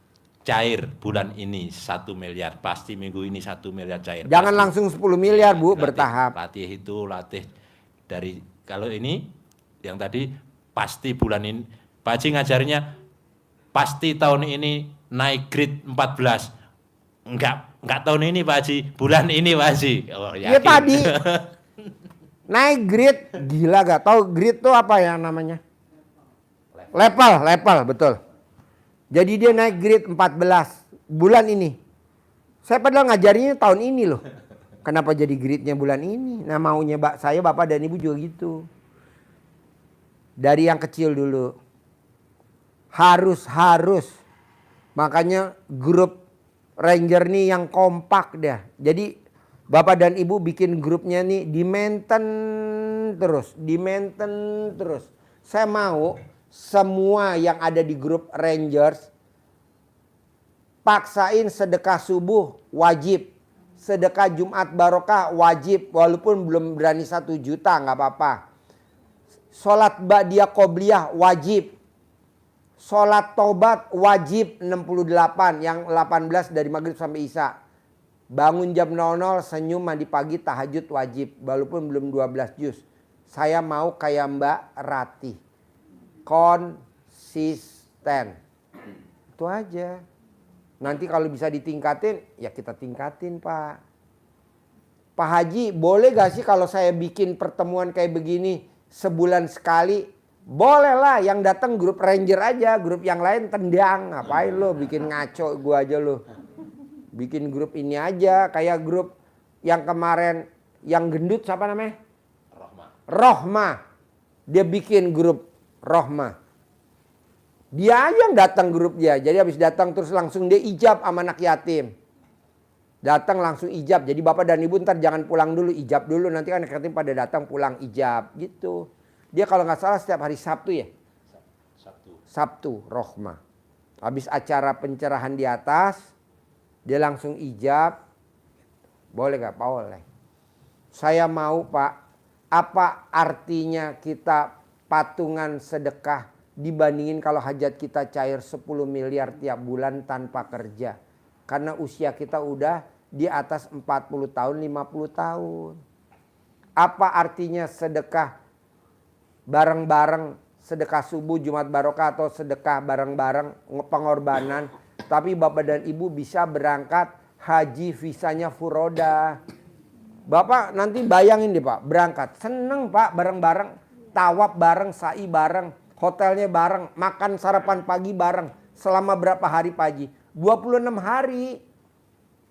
Speaker 5: cair bulan ini 1 miliar, pasti minggu ini 1 miliar cair.
Speaker 1: Jangan
Speaker 5: pasti.
Speaker 1: langsung 10 miliar Bu, bertahap.
Speaker 5: Latih dari kalau ini yang tadi pasti bulan ini. Pak Haji ngajarnya pasti tahun ini naik grade 14. Enggak tahun ini Pak Haji, bulan ini Pak Haji. Oh,
Speaker 1: ya tadi naik grade, gila gak tahu grade tuh apa ya namanya? Level, betul. Jadi dia naik grade 14 bulan ini. Saya padahal ngajarinya tahun ini loh. Kenapa jadi grade-nya bulan ini? Nah maunya saya, Bapak dan Ibu juga gitu. Dari yang kecil dulu. Harus. Makanya grup Ranger nih yang kompak dah. Jadi Bapak dan Ibu bikin grupnya nih di maintain terus. Saya mau semua yang ada di grup Rangers paksain sedekah subuh wajib, sedekah Jumat barokah wajib, walaupun belum berani 1 juta nggak apa-apa. Sholat ba'diyah qobliyah wajib, sholat tobat wajib 68, yang 18 dari maghrib sampai isya. Bangun jam 00, senyum, mandi pagi, tahajud wajib, walaupun belum 12 juz. Saya mau kayak Mbak Ratih. Konsisten. Itu aja. Nanti kalau bisa ditingkatin, ya kita tingkatin Pak. Pak Haji, boleh gak sih kalau saya bikin pertemuan kayak begini sebulan sekali? Boleh lah, yang datang grup Ranger aja, grup yang lain tendang. Ngapain lo bikin ngaco gua aja lo. Bikin grup ini aja, kayak grup yang kemarin, yang gendut siapa namanya? Rohma. Dia bikin grup Rohma. Dia aja yang datang grup dia. Jadi habis datang terus langsung dia ijab sama anak yatim. Datang langsung ijab. Jadi Bapak dan Ibu ntar jangan pulang dulu, ijab dulu. Nanti kan anak yatim pada datang pulang ijab gitu. Dia kalau nggak salah setiap hari Sabtu ya? Sabtu Rohma. Habis acara pencerahan di atas, dia langsung ijab. Boleh nggak? Boleh. Saya mau Pak, apa artinya kita patungan sedekah dibandingin kalau hajat kita cair 10 miliar tiap bulan tanpa kerja. Karena usia kita udah di atas 40 tahun, 50 tahun. Apa artinya sedekah bareng-bareng, sedekah subuh, Jumat Barokah atau sedekah bareng-bareng pengorbanan. Tapi Bapak dan Ibu bisa berangkat haji visanya furoda. Bapak nanti bayangin deh Pak, berangkat. Seneng Pak bareng-bareng, tawaf bareng, sa'i bareng, hotelnya bareng, makan sarapan pagi bareng. Selama berapa hari Pak Haji? 26 hari.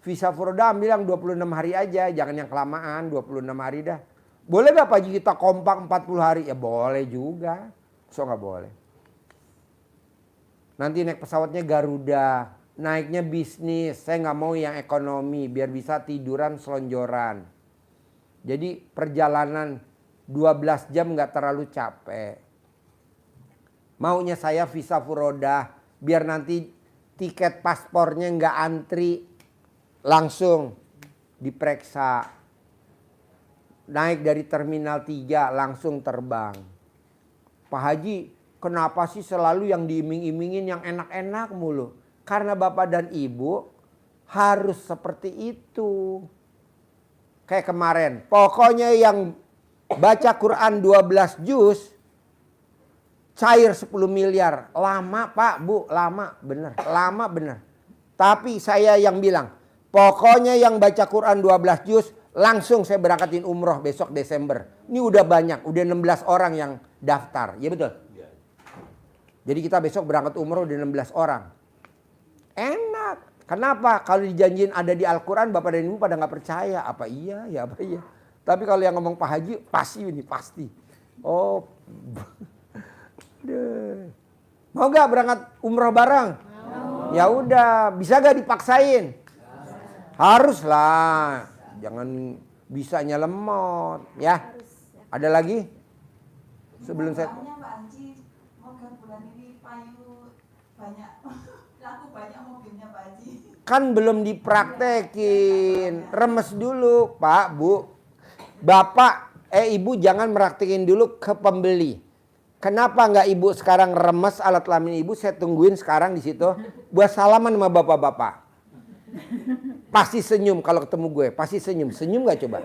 Speaker 1: Visa furoda ambil yang 26 hari aja, jangan yang kelamaan, 26 hari dah. Boleh gak Pak Haji kita kompak 40 hari? Ya boleh juga. So gak boleh. Nanti naik pesawatnya Garuda, naiknya bisnis. Saya gak mau yang ekonomi biar bisa tiduran selonjoran. Jadi perjalanan 12 jam gak terlalu capek. Maunya saya visa furoda biar nanti tiket paspornya gak antri. Langsung diperiksa. Naik dari terminal 3 langsung terbang. Pak Haji, kenapa sih selalu yang diiming-imingin yang enak-enak mulu? Karena Bapak dan Ibu harus seperti itu. Kayak kemarin, pokoknya yang baca Quran 12 juz cair 10 miliar. Lama Pak, Bu, lama bener, lama bener. Tapi saya yang bilang, pokoknya yang baca Quran 12 juz langsung saya berangkatin umroh besok Desember. Ini udah banyak, udah 16 orang yang daftar. Ya betul? Jadi kita besok berangkat umroh udah 16 orang. Enak. Kenapa? Kalau dijanjiin ada di Al-Quran, Bapak dan Ibu pada nggak percaya. Apa iya? Ya apa iya? Tapi kalau yang ngomong Pak Haji, pasti ini, pasti. Oh. Mau nggak berangkat umroh bareng? Ya udah, bisa gak dipaksain? Haruslah. Jangan bisanya lemot, ya. Ada lagi? Sebelum saya
Speaker 13: Pak Haji, moga bulan ini payu banyak, laku banyak mobilnya Pak Haji.
Speaker 1: kan belum dipraktekin. Remes dulu, Pak, Bu. Bapak, Ibu jangan meraktekin dulu ke pembeli. Kenapa nggak Ibu sekarang remes alat kelamin Ibu? Saya tungguin sekarang di situ buat salaman sama bapak-bapak. Pasti senyum kalau ketemu gue, pasti senyum. Senyum gak coba?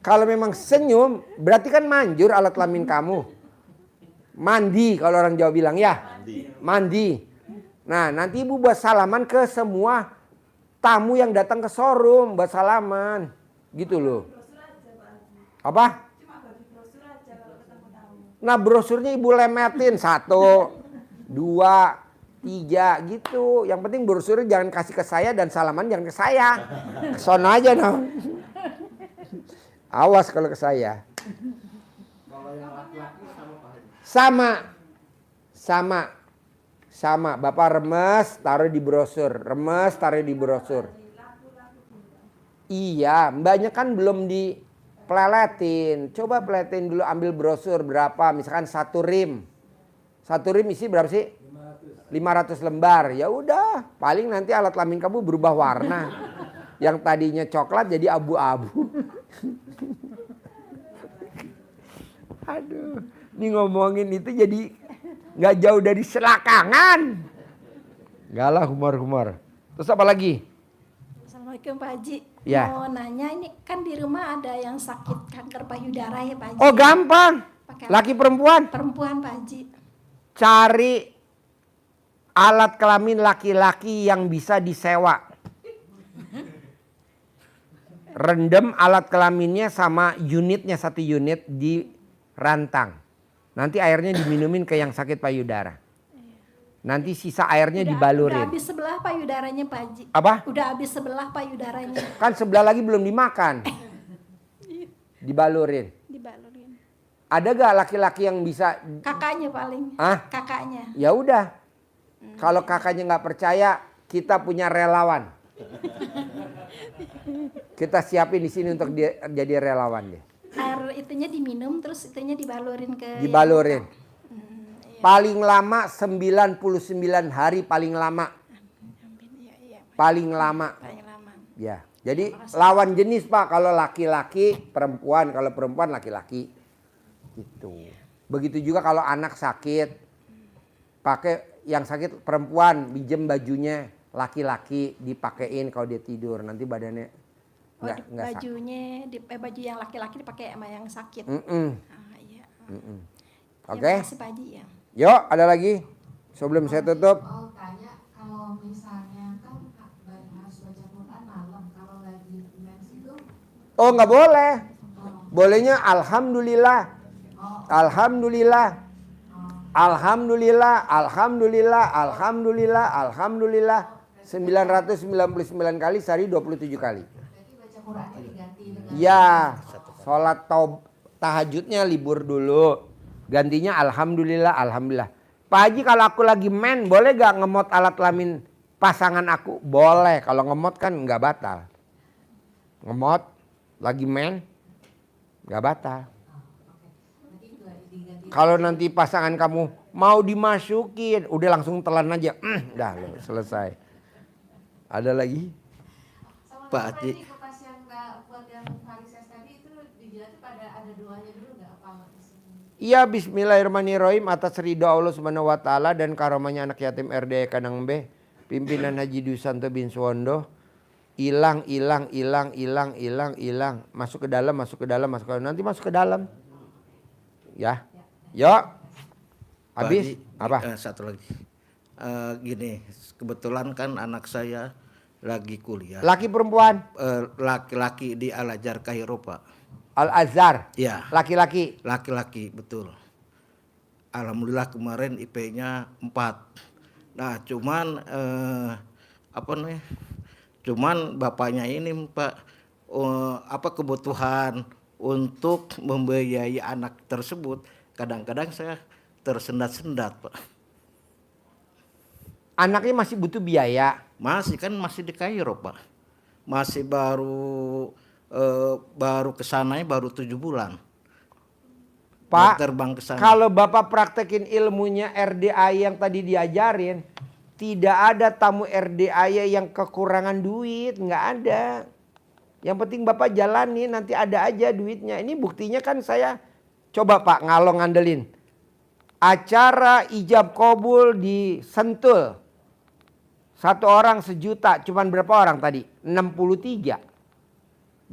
Speaker 1: Kalau memang senyum, berarti kan manjur alat kelamin kamu. Mandi kalau orang Jawa bilang ya. Mandi. Nah nanti Ibu buat salaman ke semua tamu yang datang ke showroom. Buat salaman. Gitu loh. Apa? Nah brosurnya Ibu lemetin 1, 2, 3 gitu. Yang penting brosurnya jangan kasih ke saya dan salaman jangan ke saya. Kesono aja dong. Awas kalau ke saya. Sama. Bapak remes taruh di brosur. Remes taruh di brosur. Iya, mbaknya kan belum dipeletin. Coba peletin dulu, ambil brosur berapa. Misalkan 1 rim. 1 rim isi berapa sih? 500 lembar. Ya udah, paling nanti alat kelamin kamu berubah warna. Yang tadinya coklat jadi abu-abu. Aduh, ini ngomongin itu jadi nggak jauh dari selakangan. Enggak lah, humor-humor. Terus apa lagi?
Speaker 10: Assalamualaikum Pak Haji.
Speaker 1: Ya.
Speaker 10: Mau nanya, ini kan di rumah ada yang sakit kanker payudara ya Pak Haji.
Speaker 1: Oh gampang. Laki perempuan?
Speaker 10: Perempuan Pak Haji.
Speaker 1: Cari alat kelamin laki-laki yang bisa disewa. Rendam alat kelaminnya sama unitnya, 1 unit di rantang. Nanti airnya diminumin ke yang sakit payudara. Nanti sisa airnya dibalurin.
Speaker 10: Udah habis sebelah payudaranya Pak Haji.
Speaker 1: Apa?
Speaker 10: Udah habis sebelah payudaranya.
Speaker 1: Kan sebelah lagi belum dimakan. Dibalurin.
Speaker 10: Dibalurin.
Speaker 1: Ada gak laki-laki yang bisa?
Speaker 10: Kakaknya paling.
Speaker 1: Ah?
Speaker 10: Kakaknya.
Speaker 1: Ya udah. Kalau kakaknya nggak percaya, kita punya relawan. Kita siapin di sini untuk dia jadi relawan deh.
Speaker 10: Air itunya diminum terus itunya dibalurin ke.
Speaker 1: Dibalurin. Paling lama 99 hari paling lama. Paling lama.
Speaker 10: Paling lama.
Speaker 1: Ya. Jadi lawan jenis Pak, kalau laki-laki perempuan, kalau perempuan laki-laki. Gitu. Begitu juga kalau anak sakit, pakai yang sakit perempuan, pinjem bajunya, laki-laki dipakein kalau dia tidur, nanti badannya enggak
Speaker 13: bajunya baju yang laki-laki dipakai sama yang sakit. Iya.
Speaker 1: Oke.
Speaker 13: Terima kasih Pak Haji ya.
Speaker 1: Yuk, ada lagi sebelum saya tutup.
Speaker 14: Mau tanya, kalau misalnya kan harus baca Quran malam, kalau lagi mens itu?
Speaker 1: Oh, nggak boleh. Bolehnya alhamdulillah. Alhamdulillah. Alhamdulillah, alhamdulillah, alhamdulillah, alhamdulillah. 999 kali sehari 27 kali.
Speaker 14: Berarti baca Qurannya diganti dengan
Speaker 1: Ya, sholat tahajudnya libur dulu. Gantinya alhamdulillah, alhamdulillah. Pak Haji, kalau aku lagi men, boleh gak ngemot alat kelamin pasangan aku? Boleh, kalau ngemot kan nggak batal. Ngemot, lagi men, nggak batal. Kalau nanti pasangan kamu mau dimasukin, udah langsung telan aja. Dah loh, selesai. Ada lagi?
Speaker 7: Pak Haji.
Speaker 14: Pas yang buat yang varises tadi itu dijelaskan pada ada doanya dulu nggak apa?
Speaker 1: Iya, bismillahirrahmanirrahim, atas ridho Allah Subhanahu wa taala dan karamanya anak yatim RDI Kanang B, pimpinan Haji Dusanto bin Suwondo. Hilang. Masuk ke dalam. Nanti masuk ke dalam. Ya. Yuk. Habis apa?
Speaker 7: Satu lagi. Gini, kebetulan kan anak saya lagi kuliah.
Speaker 1: Laki perempuan?
Speaker 7: Laki-laki di Al Azhar Kairo, Pak.
Speaker 1: Al Azhar.
Speaker 7: Ya.
Speaker 1: Laki-laki.
Speaker 7: Laki-laki, betul. Alhamdulillah kemarin IP-nya 4. Nah, cuman cuman bapaknya ini Pak kebutuhan untuk membiayai anak tersebut kadang-kadang saya tersendat-sendat, Pak.
Speaker 1: Anaknya masih butuh biaya?
Speaker 7: Masih di Kairo, Pak. Masih baru kesananya baru 7 bulan.
Speaker 1: Pak,
Speaker 7: terbang ke sana.
Speaker 1: Kalau Bapak praktekin ilmunya RDI yang tadi diajarin, tidak ada tamu RDI yang kekurangan duit, nggak ada. Yang penting Bapak jalani, nanti ada aja duitnya. Ini buktinya kan saya coba Pak ngalong ngandelin. Acara ijab kabul di Sentul. 1 orang 1 juta, cuman berapa orang tadi? 63.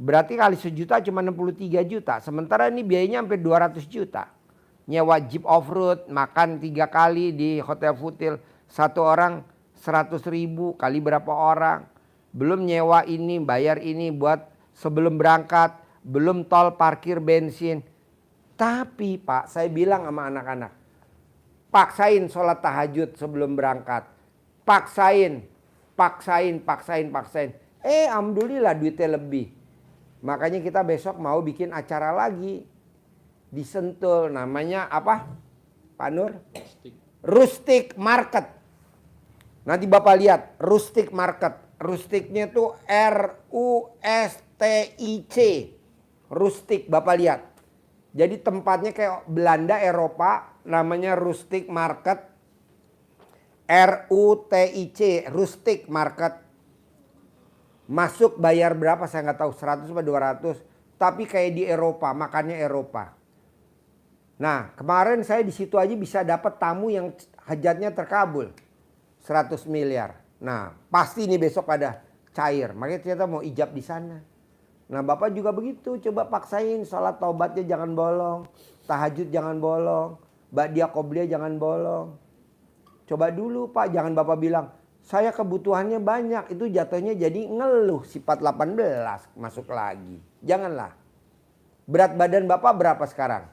Speaker 1: Berarti kali 1 juta cuma 63 juta. Sementara ini biayanya hampir 200 juta. Nyewa jeep off-road, makan 3 kali di Hotel Futil. 1 orang 100.000 kali berapa orang. Belum nyewa ini, bayar ini buat sebelum berangkat. Belum tol, parkir, bensin. Tapi Pak, saya bilang sama anak-anak. Paksain sholat tahajud sebelum berangkat. Paksain. Alhamdulillah duitnya lebih. Makanya kita besok mau bikin acara lagi di Sentul, namanya apa Pak Nur? Rustic Market. Nanti Bapak lihat Rustic Market. Rusticnya tuh RUSTIC. Rustic, Bapak lihat. Jadi tempatnya kayak Belanda, Eropa, namanya Rustic Market. RUTIC, Rustic Market. Masuk bayar berapa saya nggak tahu, 100 atau 200. Tapi kayak di Eropa, makannya Eropa. Nah, kemarin saya di situ aja bisa dapat tamu yang hajatnya terkabul. 100 miliar. Nah, pasti nih besok pada cair. Makanya ternyata mau ijab di sana. Nah, Bapak juga begitu. Coba paksain sholat taubatnya jangan bolong. Tahajud jangan bolong. Ba'diyah qobliyah jangan bolong. Coba dulu Pak, jangan Bapak bilang, saya kebutuhannya banyak, itu jatuhnya jadi ngeluh sifat 18 masuk lagi. Janganlah. Berat badan Bapak berapa sekarang?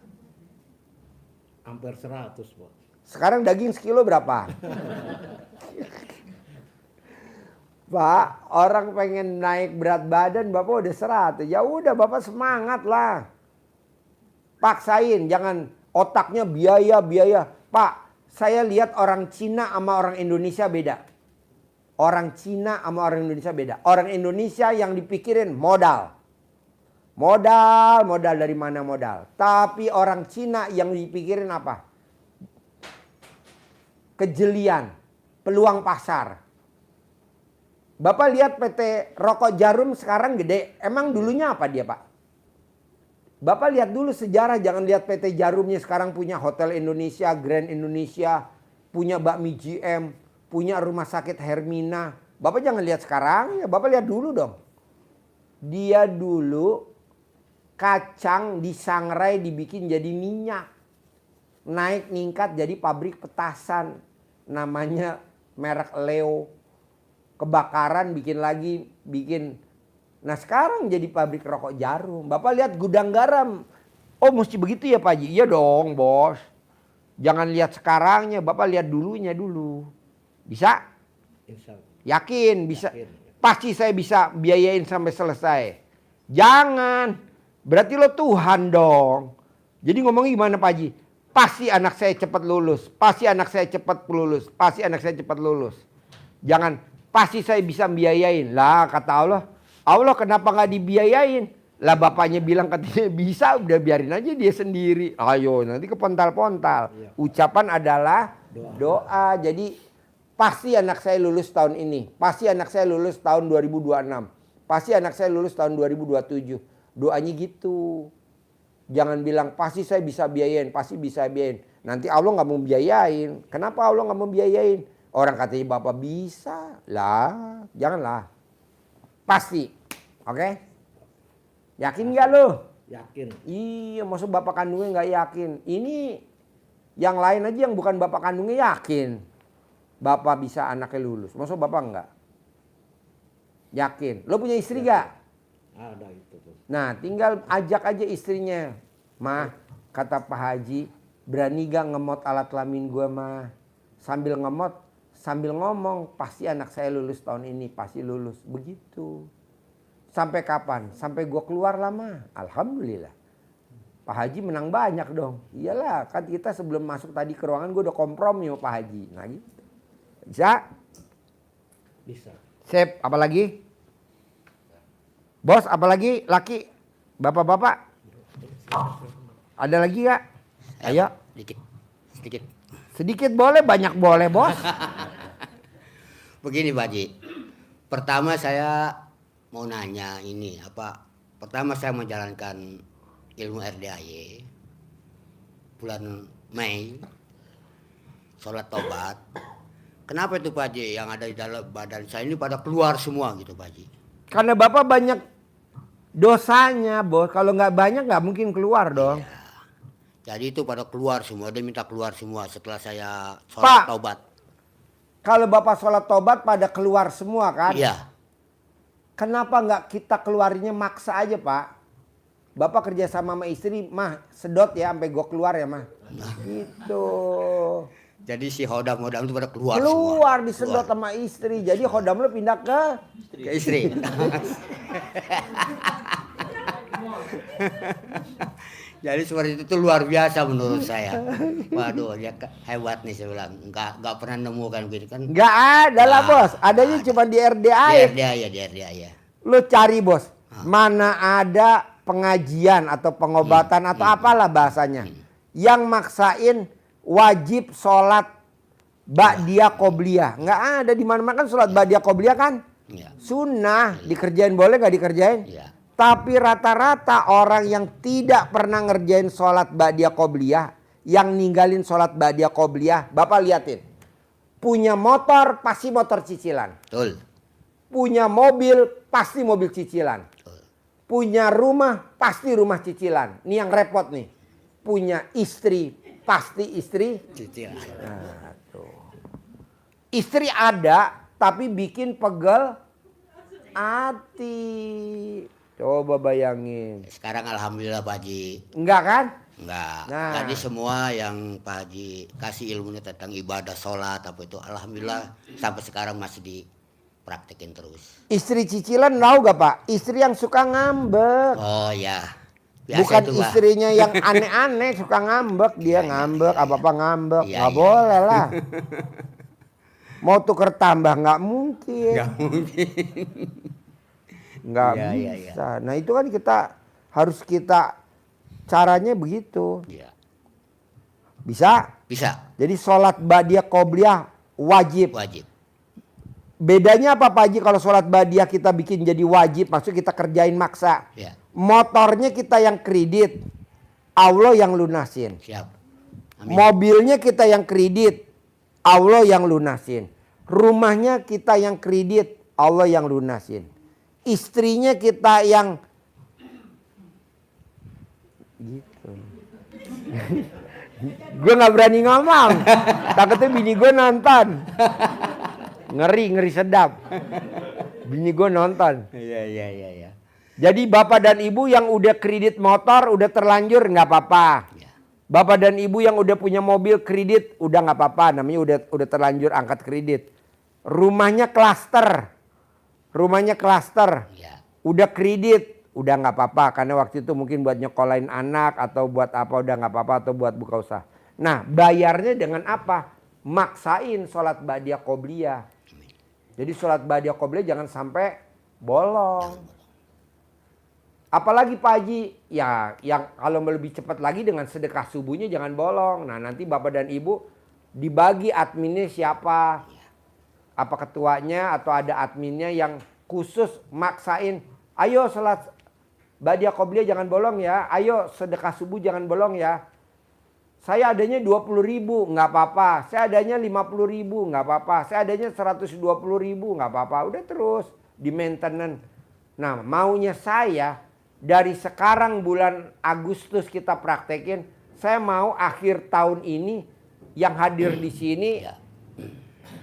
Speaker 7: Hampir 100, Pak.
Speaker 1: Sekarang daging sekilo berapa? Pak, orang pengen naik berat badan Bapak udah 100. Ya udah Bapak semangat lah. Paksain, jangan otaknya biaya. Pak, saya lihat orang Cina sama orang Indonesia beda. Orang Cina sama orang Indonesia beda. Orang Indonesia yang dipikirin modal. Modal dari mana modal. Tapi orang Cina yang dipikirin apa? Kejelian, peluang pasar. Bapak lihat PT Rokok Jarum sekarang gede. Emang dulunya apa dia, Pak? Bapak lihat dulu sejarah, jangan lihat PT Jarumnya sekarang punya Hotel Indonesia, Grand Indonesia, punya bakmi GM, punya rumah sakit Hermina. Bapak jangan lihat sekarang, ya Bapak lihat dulu dong. Dia dulu kacang disangrai dibikin jadi minyak. Naik ningkat jadi pabrik petasan. Namanya merek Leo. Kebakaran bikin lagi, bikin. Nah sekarang jadi pabrik rokok Jarum. Bapak lihat gudang garam. Oh mesti begitu ya Pak Haji? Iya dong bos. Jangan lihat sekarangnya, Bapak lihat dulunya dulu. Bisa? Yakin bisa? Pasti saya bisa biayain sampai selesai. Jangan. Berarti lo Tuhan dong. Jadi ngomongnya gimana Pak Haji? Pasti anak saya cepat lulus. Pasti anak saya cepat lulus. Pasti anak saya cepat lulus. Jangan, pasti saya bisa biayain. Lah kata Allah. Allah kenapa nggak dibiayain? Lah bapaknya bilang katanya bisa, udah biarin aja dia sendiri. Ayo nanti kepontal-pontal. Ucapan adalah doa. Jadi pasti anak saya lulus tahun ini. Pasti anak saya lulus tahun 2026. Pasti anak saya lulus tahun 2027. Doanya gitu. Jangan bilang pasti saya bisa biayain, pasti bisa biayain. Nanti Allah nggak mau biayain. Kenapa Allah nggak mau biayain? Orang katanya Bapak bisa. Lah, janganlah. Pasti. Oke? Yakin nggak lo?
Speaker 7: Yakin.
Speaker 1: Iya, maksud bapak kandungnya nggak yakin. Ini yang lain aja yang bukan bapak kandungnya yakin. Bapak bisa anaknya lulus. Maksud bapak nggak? Yakin. Lo punya istri nggak?
Speaker 7: Ada itu tuh.
Speaker 1: Nah, tinggal ajak aja istrinya. Mah, kata Pak Haji, berani gak ngemot alat kelamin gua mah? Sambil ngemot, sambil ngomong, pasti anak saya lulus tahun ini, pasti lulus. Begitu. Sampai kapan? Sampai gua keluar lama. Alhamdulillah. Pak Haji menang banyak dong. Iyalah, kan kita sebelum masuk tadi ke ruangan gua udah kompromi sama Pak Haji. Nah gitu. Bisa?
Speaker 7: Bisa.
Speaker 1: Sip, apalagi? Bos, apalagi? Laki? Bapak-bapak? Ada lagi gak? Ayo.
Speaker 3: Sedikit.
Speaker 1: Sedikit boleh, banyak boleh bos.
Speaker 3: Begini Pak Haji. Pertama saya mau nanya ini apa? Pertama saya menjalankan ilmu RDAY bulan Mei, sholat tobat. Kenapa itu Pak Haji yang ada di dalam badan saya ini pada keluar semua gitu Pak Haji?
Speaker 1: Karena Bapak banyak dosanya bos. Kalau nggak banyak nggak mungkin keluar dong.
Speaker 3: Iya. Jadi itu pada keluar semua. Dia minta keluar semua setelah saya sholat tobat.
Speaker 1: Kalau Bapak sholat tobat pada keluar semua kan?
Speaker 3: Iya.
Speaker 1: Kenapa nggak kita keluarinya maksa aja Pak? Bapak kerja sama istri, mah sedot ya sampai gue keluar ya mah. Nah. Gitu.
Speaker 3: Jadi si hodam-hodam itu pada keluar
Speaker 1: Keluar
Speaker 3: semua.
Speaker 1: disedot sama istri. Jadi hodam lu pindah ke
Speaker 3: istri. Jadi seperti itu luar biasa menurut saya. Waduh, dia hebat nih saya bilang. Enggak pernah nemu kan gitu kan.
Speaker 1: Enggak ada lah bos. Adanya cuma di RDAY.
Speaker 3: Di RDAY ya.
Speaker 1: Lu cari bos. Mana ada pengajian atau pengobatan atau apalah bahasanya. Yang maksain wajib sholat ba'diyah qobliyah. Enggak ada di mana-mana kan sholat ba'diyah qobliyah kan?
Speaker 3: Ya.
Speaker 1: Sunnah. Dikerjain boleh nggak dikerjain?
Speaker 3: Ya.
Speaker 1: Tapi rata-rata orang yang tidak pernah ngerjain sholat ba'diyah qobliyah, yang ninggalin sholat ba'diyah qobliyah, Bapak liatin. Punya motor, pasti motor cicilan.
Speaker 3: Betul.
Speaker 1: Punya mobil, pasti mobil cicilan.
Speaker 3: Betul.
Speaker 1: Punya rumah, pasti rumah cicilan. Ini yang repot nih. Punya istri, pasti istri
Speaker 3: cicilan.
Speaker 1: Nah, tuh. Istri ada, tapi bikin pegel hati. Coba bayangin.
Speaker 3: Sekarang alhamdulillah Pak Haji.
Speaker 1: Enggak kan?
Speaker 3: Enggak.
Speaker 1: Nah.
Speaker 3: Jadi semua yang Pak Haji kasih ilmunya tentang ibadah sholat apa itu, alhamdulillah sampai sekarang masih dipraktekin terus.
Speaker 1: Istri cicilan tahu gak Pak? Istri yang suka ngambek.
Speaker 3: Oh ya. Biasa
Speaker 1: Bukan
Speaker 3: itu, Pak.
Speaker 1: istrinya yang aneh-aneh suka ngambek. Dia ngambek, apa-apa ngambek.
Speaker 3: Iya,
Speaker 1: Gak boleh lah. Mau tuker tambah gak mungkin.
Speaker 3: Gak mungkin.
Speaker 1: Nggak
Speaker 3: Iya,
Speaker 1: bisa. Nah itu kan harus kita caranya begitu.
Speaker 3: Iya.
Speaker 1: Bisa?
Speaker 3: Bisa.
Speaker 1: Jadi sholat ba'diyah qobliyah wajib.
Speaker 3: Wajib.
Speaker 1: bedanya apa Pak Haji kalau sholat badiah kita bikin jadi wajib, maksudnya kita kerjain maksa.
Speaker 3: Ya.
Speaker 1: Motornya kita yang kredit, Allah yang lunasin.
Speaker 3: Siap.
Speaker 1: Mobilnya kita yang kredit, Allah yang lunasin. Rumahnya kita yang kredit, Allah yang lunasin. Istrinya kita yang gitu. Gue nggak berani ngomong, takutnya bini gue nonton. Ngeri sedap. Bini gue nonton.
Speaker 3: Iya.
Speaker 1: Jadi bapak dan ibu yang udah kredit motor udah terlanjur nggak apa-apa. Bapak dan ibu yang udah punya mobil kredit udah nggak apa-apa, namanya udah terlanjur angkat kredit. Rumahnya klaster, udah kredit udah nggak apa-apa karena waktu itu mungkin buat nyekolahin anak atau buat apa udah nggak apa-apa atau buat buka usaha. Nah bayarnya dengan apa? Maksain sholat badiah qobliyah. Jadi sholat badiah qobliyah jangan sampai bolong. Apalagi Pak Haji, ya yang kalau lebih cepat lagi dengan sedekah subuhnya jangan bolong. Nah nanti bapak dan ibu dibagi adminnya siapa. Apa ketuanya atau ada adminnya yang khusus maksain. Ayo sholat badiah qobliyah jangan bolong ya. Ayo sedekah subuh jangan bolong ya. Saya adanya 20.000 nggak apa-apa. Saya adanya 50.000 nggak apa-apa. Saya adanya 120.000 nggak apa-apa. Udah terus di maintenance. Nah maunya saya dari sekarang bulan Agustus kita praktekin. Saya mau akhir tahun ini yang hadir di sini.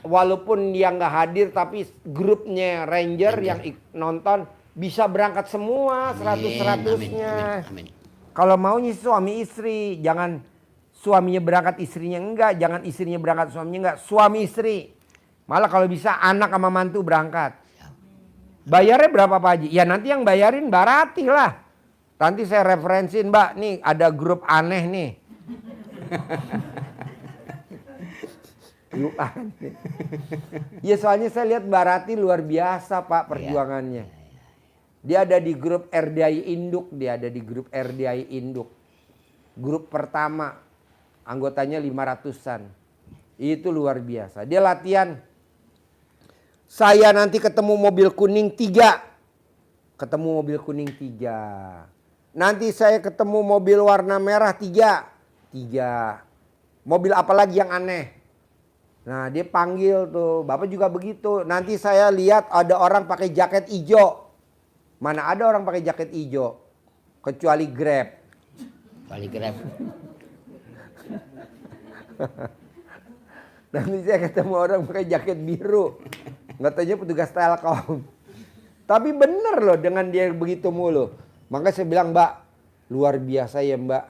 Speaker 1: Walaupun dia nggak hadir tapi grupnya Ranger yang nonton bisa berangkat semua 100-100-nya. Kalau maunya suami istri, jangan suaminya berangkat istrinya enggak, jangan istrinya berangkat suaminya enggak, suami istri. Malah kalau bisa anak sama mantu berangkat. Bayarnya berapa Pak Haji? Ya nanti yang bayarin Mbak Ratih lah. Nanti saya referensiin Mbak, nih ada grup aneh nih. Ya soalnya saya lihat Mbak Ratih luar biasa Pak perjuangannya. Dia ada di grup RDI Induk, Grup pertama anggotanya 500-an. Itu luar biasa. Dia latihan. Saya nanti ketemu mobil kuning 3. Nanti saya ketemu mobil warna merah 3. Mobil apa lagi yang aneh? Nah dia panggil tuh, Bapak juga begitu. Nanti saya lihat ada orang pakai jaket hijau. Mana ada orang pakai jaket hijau? Kecuali Grab. Nanti saya ketemu orang pakai jaket biru. Nggak taunya petugas Telkom. Tapi bener loh dengan dia begitu mulu. Makanya saya bilang Mbak, luar biasa ya Mbak.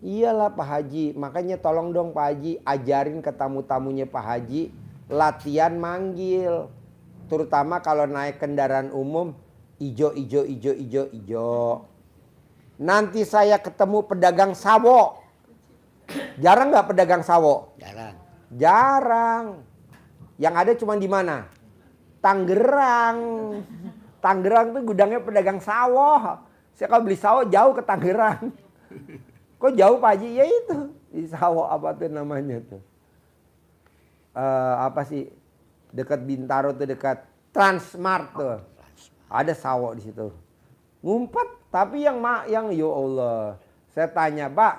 Speaker 1: Iyalah Pak Haji, makanya tolong dong Pak Haji ajarin ke tamu-tamunya Pak Haji latihan manggil. Terutama kalau naik kendaraan umum ijo. Nanti saya ketemu pedagang sawo. Jarang nggak pedagang sawo? Jarang. Yang ada cuma di mana? Tangerang. Tangerang tuh gudangnya pedagang sawo. Saya kalau beli sawo jauh ke Tangerang. Kok jauh Pak Haji? Ya itu di sawo apa tuh namanya tuh? Apa sih? Dekat Bintaro tuh dekat Transmart tuh. Ada sawo di situ. Ngumpet tapi yang ya Allah. Saya tanya, Pak,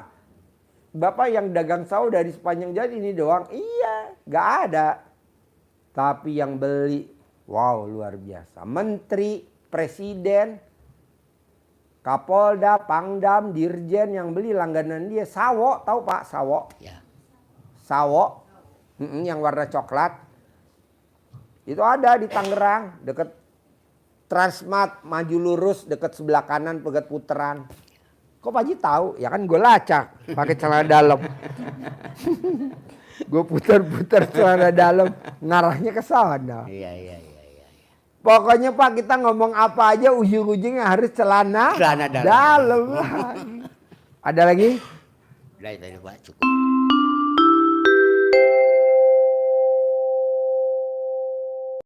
Speaker 1: Bapak yang dagang sawo dari sepanjang jalan ini doang? Iya, nggak ada. Tapi yang beli, wow luar biasa. Menteri, presiden, Kapolda, Pangdam, Dirjen yang beli langganan dia sawo, tahu Pak sawo?
Speaker 3: Ya.
Speaker 1: Sawo, yang warna coklat. Itu ada di Tangerang, deket Transmart, maju lurus deket sebelah kanan pegat puteran. Kok Pak Haji tahu? Ya kan gue lacak, pakai celana dalam. Gue putar-putar celana dalam, ngarahnya ke sana.
Speaker 3: Iya.
Speaker 1: Pokoknya Pak kita ngomong apa aja ujung-ujungnya harus celana dalam. Ada lagi?
Speaker 3: Udah itu Pak cukup.